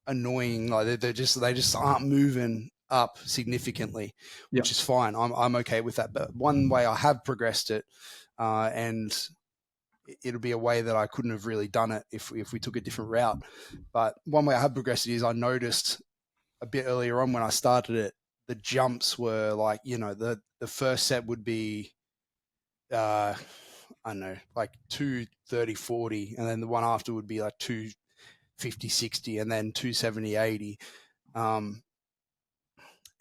annoying. Like they just aren't moving up significantly, which is fine. I'm okay with that. But one way I have progressed it, and it'll be a way that I couldn't have really done it if we took a different route. But one way I have progressed it is I noticed a bit earlier on when I started it, the jumps were like, the first set would be, I don't know, like 230, 40, and then the one after would be like 250, 60, and then 270, 80.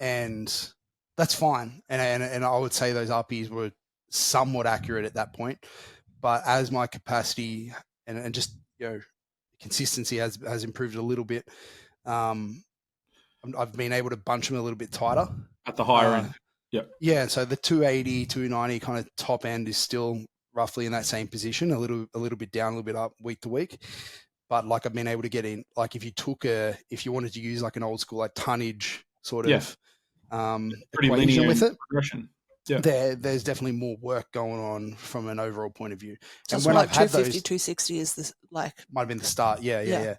And that's fine. And I would say those RPs were somewhat accurate at that point. But as my capacity and just, consistency has improved a little bit, I've been able to bunch them a little bit tighter. At the higher end. Yep. Yeah, so the 280, 290 kind of top end is still roughly in that same position, a little bit down, a little bit up week to week. But like I've been able to get in, like if you wanted to use like an old school like tonnage sort of pretty equation linear with it, progression. Yeah. There's definitely more work going on from an overall point of view. So and when I've like had 250, those, 260 is this like might have been the start. Yeah.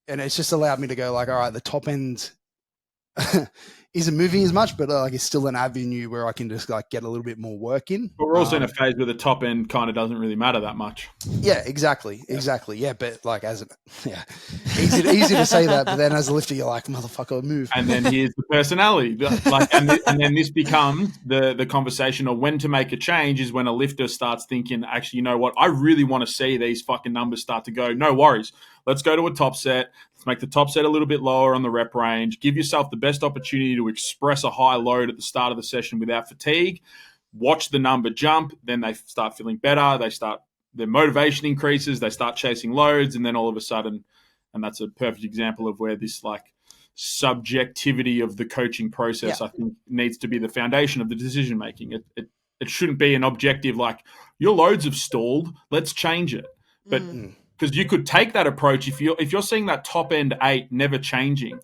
And it's just allowed me to go like, all right, the top end isn't moving as much, but like it's still an avenue where I can just like get a little bit more work in. But we're also in a phase where the top end kind of doesn't really matter that much. Yeah, exactly. Yeah, but like easy to say that, but then as a lifter, you're like, motherfucker, move. And then here's the personality, and then this becomes the conversation of when to make a change is when a lifter starts thinking, actually, you know what? I really want to see these fucking numbers start to go. No worries. Let's go to a top set. Let's make the top set a little bit lower on the rep range. Give yourself the best opportunity to express a high load at the start of the session without fatigue. Watch the number jump. Then they start feeling better. Their motivation increases. They start chasing loads. And then all of a sudden, and that's a perfect example of where this like subjectivity of the coaching process, I think, needs to be the foundation of the decision making. It shouldn't be an objective like your loads have stalled. Let's change it. But because you could take that approach if you're seeing that top end 8 never changing,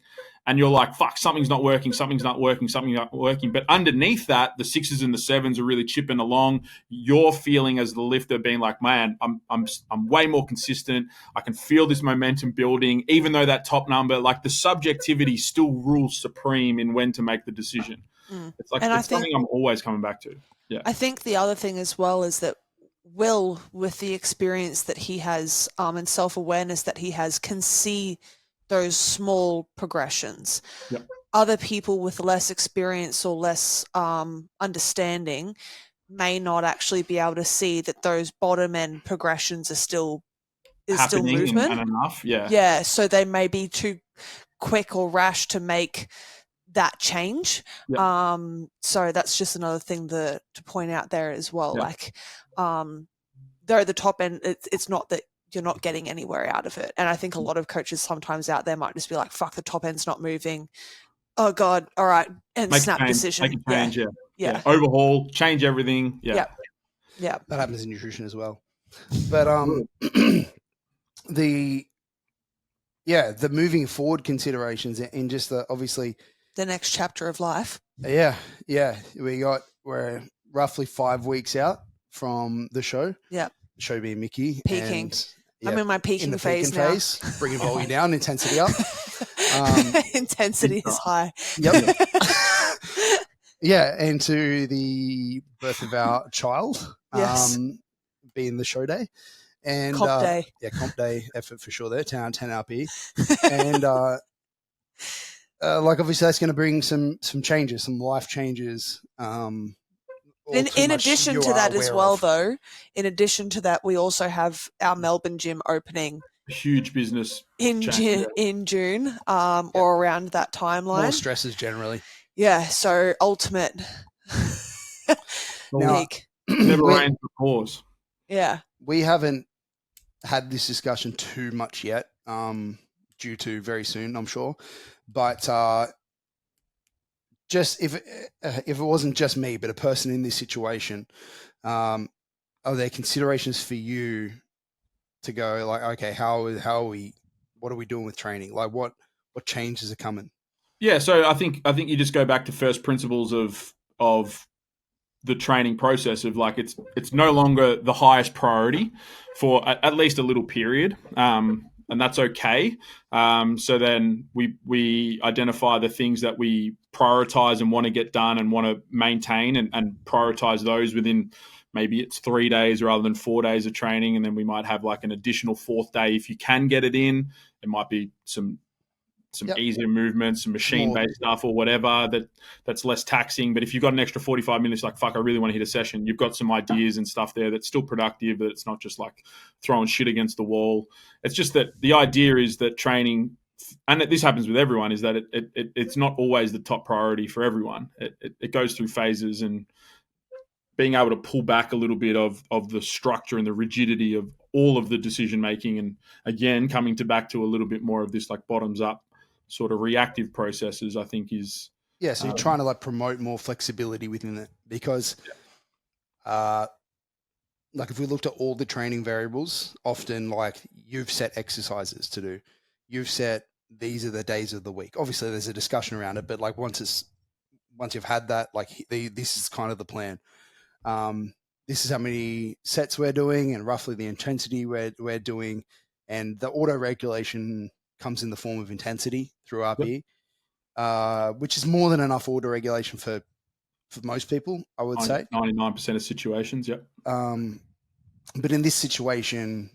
and you're like, fuck, something's not working. But underneath that, the 6s and the 7s are really chipping along. You're feeling as the lifter being like, man, I'm way more consistent. I can feel this momentum building, even though that top number, like the subjectivity still rules supreme in when to make the decision. It's like something I'm always coming back to. Yeah. I think the other thing as well is that Will, with the experience that he has and self-awareness that he has, can see those small progressions. Yep. Other people with less experience or less understanding may not actually be able to see that those bottom end progressions are still happening movement. and enough. Yeah. Yeah. So they may be too quick or rash to make that change. Yep. So that's just another thing to point out there as well. Yep. Like, though the top end, it's not that you're not getting anywhere out of it. And I think a lot of coaches sometimes out there might just be like, fuck, the top end's not moving. Oh God. All right. And Make snap a change, decision. Make a change. Yeah. Overhaul, change everything. Yeah. Yeah. That happens in nutrition as well. But the moving forward considerations and just obviously the next chapter of life. Yeah. We're roughly 5 weeks out from the show. Yeah. The show being Mickey. Peaking. I'm in my peaking phase now. Bringing volume down, intensity up. Intensity is high. Yep. Yeah, and to the birth of our child. Yes. Being the show day. And comp day. Yeah, comp day effort for sure there, 10 RP. And obviously that's going to bring some changes, some life changes. In addition to that as well, though, in addition to that, we also have our Melbourne gym opening. Huge business in June, or around that timeline. More stresses generally. Yeah, so ultimate. Now, never rains for cause. Yeah. We haven't had this discussion too much yet, due to very soon, I'm sure. But just if it wasn't just me, but a person in this situation, are there considerations for you to go like, okay, how are we? What are we doing with training? Like, what changes are coming? Yeah, so I think you just go back to first principles of the training process of like it's no longer the highest priority for at least a little period, and that's okay. So then we identify the things that we prioritize and want to get done and want to maintain and prioritize those within. Maybe it's 3 days rather than 4 days of training, and then we might have like an additional fourth day if you can get it in. It might be some easier movements, some machine-based stuff or whatever that's less taxing. But if you've got an extra 45 minutes, like, fuck, I really want to hit a session, you've got some ideas and stuff there that's still productive, but it's not just like throwing shit against the wall. It's just that the idea is that training, and this happens with everyone, is that it's not always the top priority for everyone. It goes through phases, and being able to pull back a little bit of the structure and the rigidity of all of the decision making, and again coming back to a little bit more of this like bottoms up sort of reactive processes, I think is so you're trying to like promote more flexibility within it, because like if we looked at all the training variables, often like you've set exercises to do, you've set these are the days of the week. Obviously there's a discussion around it, but like once you've had that, like this is kind of the plan. This is how many sets we're doing and roughly the intensity we're doing, and the auto regulation comes in the form of intensity through RP, which is more than enough auto regulation for most people, I would say. 99% of situations, yep. But in this situation,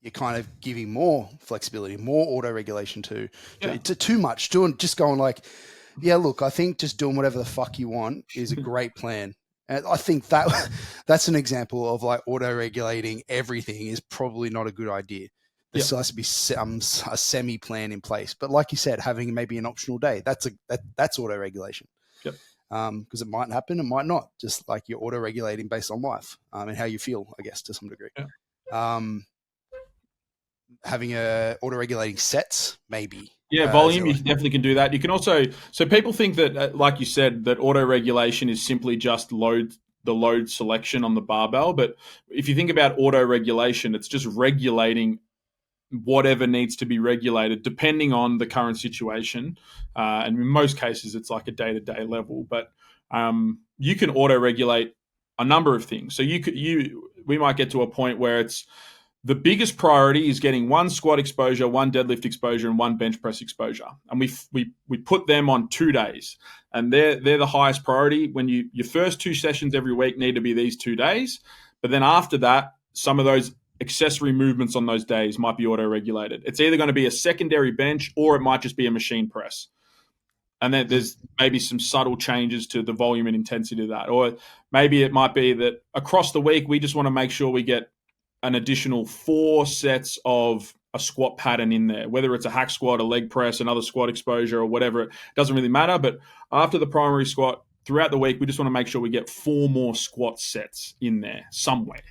you're kind of giving more flexibility, more auto regulation to too much. Just going like, yeah, look, I think just doing whatever the fuck you want is a great plan. And I think that's an example of like auto-regulating everything is probably not a good idea. There still has to be a semi-plan in place. But like you said, having maybe an optional day, that's auto-regulation. Yep. Because it might happen, it might not. Just like you're auto-regulating based on life and how you feel, I guess, to some degree. Yeah. Having auto-regulating sets, maybe. Yeah, volume, you definitely can do that. You can also, so people think that, like you said, that auto-regulation is simply just the load selection on the barbell. But if you think about auto-regulation, it's just regulating whatever needs to be regulated depending on the current situation. And in most cases, it's like a day-to-day level. But you can auto-regulate a number of things. So we might get to a point where it's, the biggest priority is getting one squat exposure, one deadlift exposure, and one bench press exposure. And we put them on 2 days. And they're the highest priority. When your first 2 sessions every week need to be these 2 days. But then after that, some of those accessory movements on those days might be auto-regulated. It's either going to be a secondary bench or it might just be a machine press. And then there's maybe some subtle changes to the volume and intensity of that. Or maybe it might be that across the week, we just want to make sure we get an additional 4 sets of a squat pattern in there, whether it's a hack squat, a leg press, another squat exposure, or whatever. It doesn't really matter. But after the primary squat, throughout the week, we just want to make sure we get 4 more squat sets in there somewhere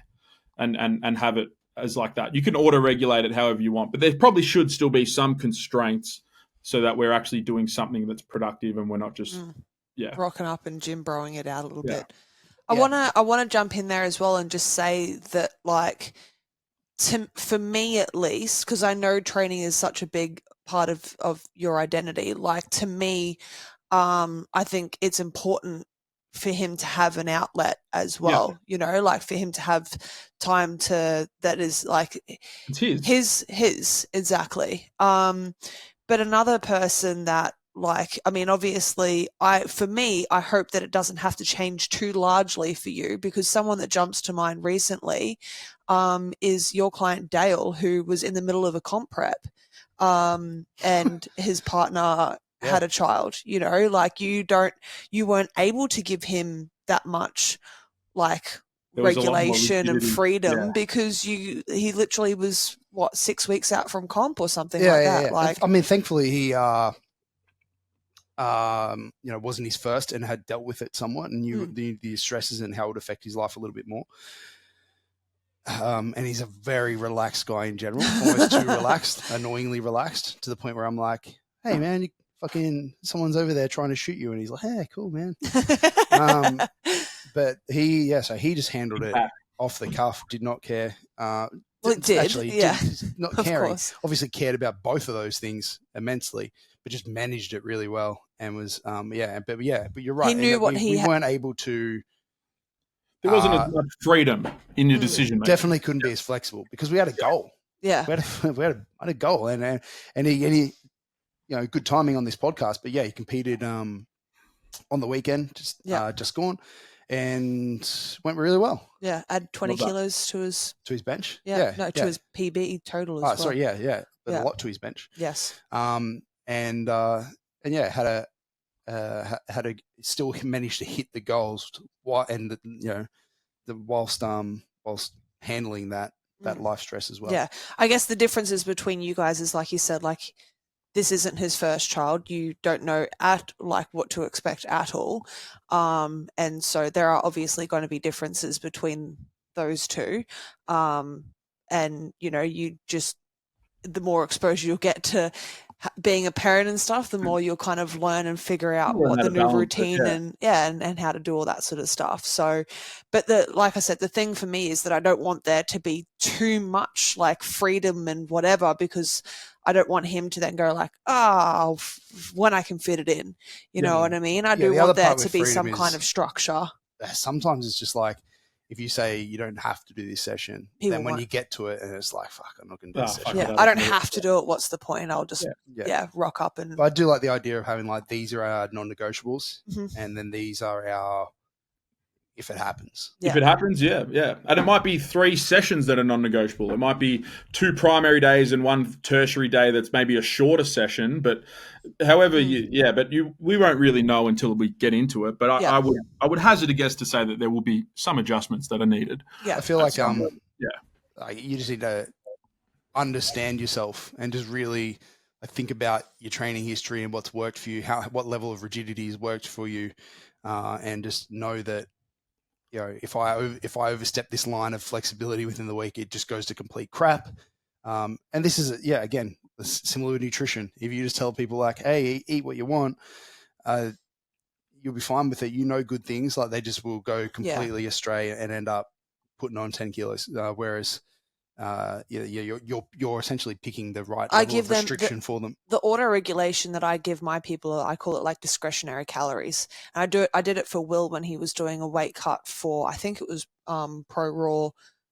and have it as like that. You can auto-regulate it however you want, but there probably should still be some constraints so that we're actually doing something that's productive and we're not just rocking up and gym broing it out a little bit. Yeah. I wanna jump in there as well and just say that, like, for me at least, because I know training is such a big part of your identity. Like, to me, I think it's important for him to have an outlet as well. You know, like for him to have time that is like it's his exactly. But another person that, like, I mean, obviously, I hope that it doesn't have to change too largely for you, because someone that jumps to mind recently is your client Dale, who was in the middle of a comp prep, and his partner had a child. You know, like you weren't able to give him that much, like, regulation and freedom because he literally was 6 weeks out from comp or something like that. Like, I mean, thankfully he wasn't his first and had dealt with it somewhat and knew the stresses and how it would affect his life a little bit more. And he's a very relaxed guy in general, almost too relaxed, annoyingly relaxed, to the point where I'm like, hey man, someone's over there trying to shoot you, and he's like, hey, cool, man. But he just handled it off the cuff, did not care. Well, it did. Actually, not caring. Course. Obviously cared about both of those things immensely, but just managed it really well and was, but you're right. He knew what we weren't able to. There wasn't as much freedom in your decision making. Definitely couldn't be as flexible because we had a goal. Yeah. We had a goal and he, good timing on this podcast, but he competed, on the weekend, just gone. And went really well. Yeah, add 20 kilos to his bench. To his PB total as well. Sorry, but a lot to his bench. Yes. Had to still manage to hit the goals, and whilst handling that life stress as well. Yeah, I guess the differences between you guys is, like you said, like, this isn't his first child. You don't know what to expect at all. And so there are obviously going to be differences between those two. And, you just, the more exposure you'll get to being a parent and stuff, the more you'll kind of learn and figure out what the new routine and how to do all that sort of stuff. So, but like I said, the thing for me is that I don't want there to be too much like freedom and whatever, because I don't want him to then go like, when I can fit it in, you know what I mean? I do want there to be some kind of structure. Sometimes it's just like, if you say you don't have to do this session, then when you get to it and it's like, fuck, I'm not going to do this session. Yeah, I don't have to do it. What's the point? I'll just rock up and. But I do like the idea of having like, these are our non-negotiables, and then these are our if it happens. Yeah. If it happens, yeah. And it might be 3 sessions that are non-negotiable. It might be 2 primary days and 1 tertiary day that's maybe a shorter session. But however, we won't really know until we get into it. But I would hazard a guess to say that there will be some adjustments that are needed. Yeah, I feel like you just need to understand yourself and just really think about your training history and what's worked for you, what level of rigidity has worked for you, and just know that, if I overstep this line of flexibility within the week, it just goes to complete crap. And this is, again, similar with nutrition. If you just tell people like, hey, eat what you want, you'll be fine with it. Good things, like they just will go completely astray and end up putting on 10 kilos. Whereas, you're essentially picking the right level of restriction for them. The auto regulation that I give my people, I call it like discretionary calories. And I did it for Will when he was doing a weight cut for, I think it was Pro Raw,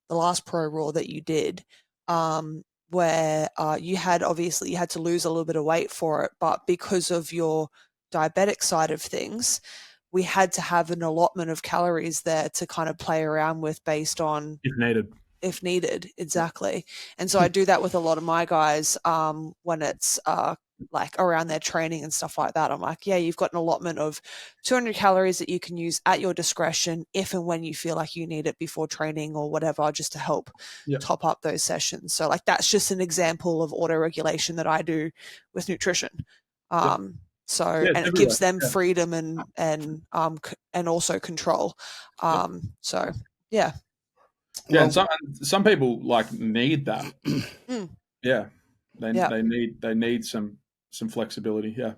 the last Pro Raw that you did, where you had to lose a little bit of weight for it, but because of your diabetic side of things, we had to have an allotment of calories there to kind of play around with based on if needed. if needed. Exactly. And so I do that with a lot of my guys when it's like around their training and stuff like that. I'm like, yeah, you've got an allotment of 200 calories that you can use at your discretion if and when you feel like you need it before training or whatever, just to help top up those sessions. So like that's just an example of auto regulation that I do with nutrition. So and it gives them freedom and also control. So yeah. Yeah, and some people like need that. Yeah. They need some flexibility. Yeah.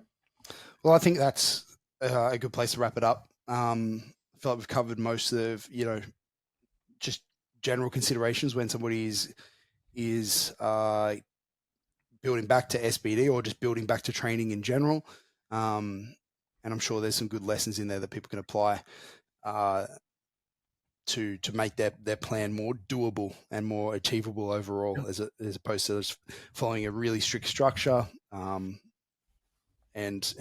Well, I think that's a good place to wrap it up. I feel like we've covered most of, just general considerations when somebody is building back to SBD or just building back to training in general. And I'm sure there's some good lessons in there that people can apply to make their plan more doable and more achievable overall, as opposed to just following a really strict structure and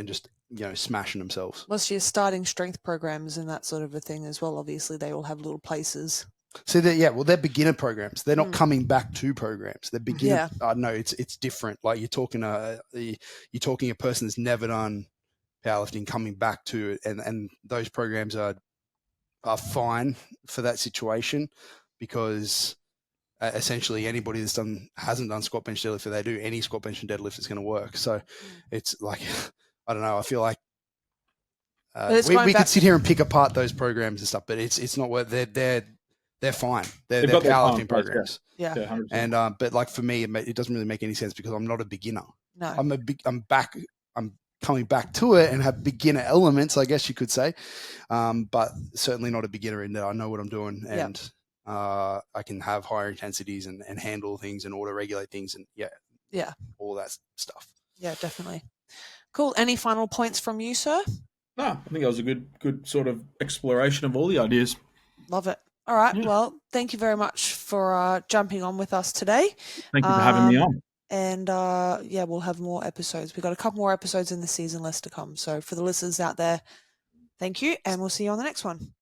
just smashing themselves. Plus, you're starting strength programs and that sort of a thing as well. Obviously, they all have little places. So they're beginner programs. They're not coming back to programs. They're beginner. No, it's different. Like you're talking a person that's never done powerlifting coming back to it, and those programs are fine for that situation, because essentially anybody that's hasn't done squat, bench, deadlift, if they do any squat, bench, and deadlift, it's going to work. So it's like, I don't know. I feel like we could sit here and pick apart those programs and stuff, but it's not worth. They're fine. They're powerlifting programs. Yeah. And but like for me, it doesn't really make any sense because I'm not a beginner. No. I'm coming back to it and have beginner elements, I guess you could say, but certainly not a beginner in that I know what I'm doing and I can have higher intensities and handle things and auto regulate things and all that stuff. Yeah, definitely. Cool. Any final points from you, sir? No, I think that was a good sort of exploration of all the ideas. Love it. All right. Yeah. Well, thank you very much for jumping on with us today. Thank you for having me on. And we'll have more episodes. We've got a couple more episodes in the season list to come. So for the listeners out there, thank you, and we'll see you on the next one.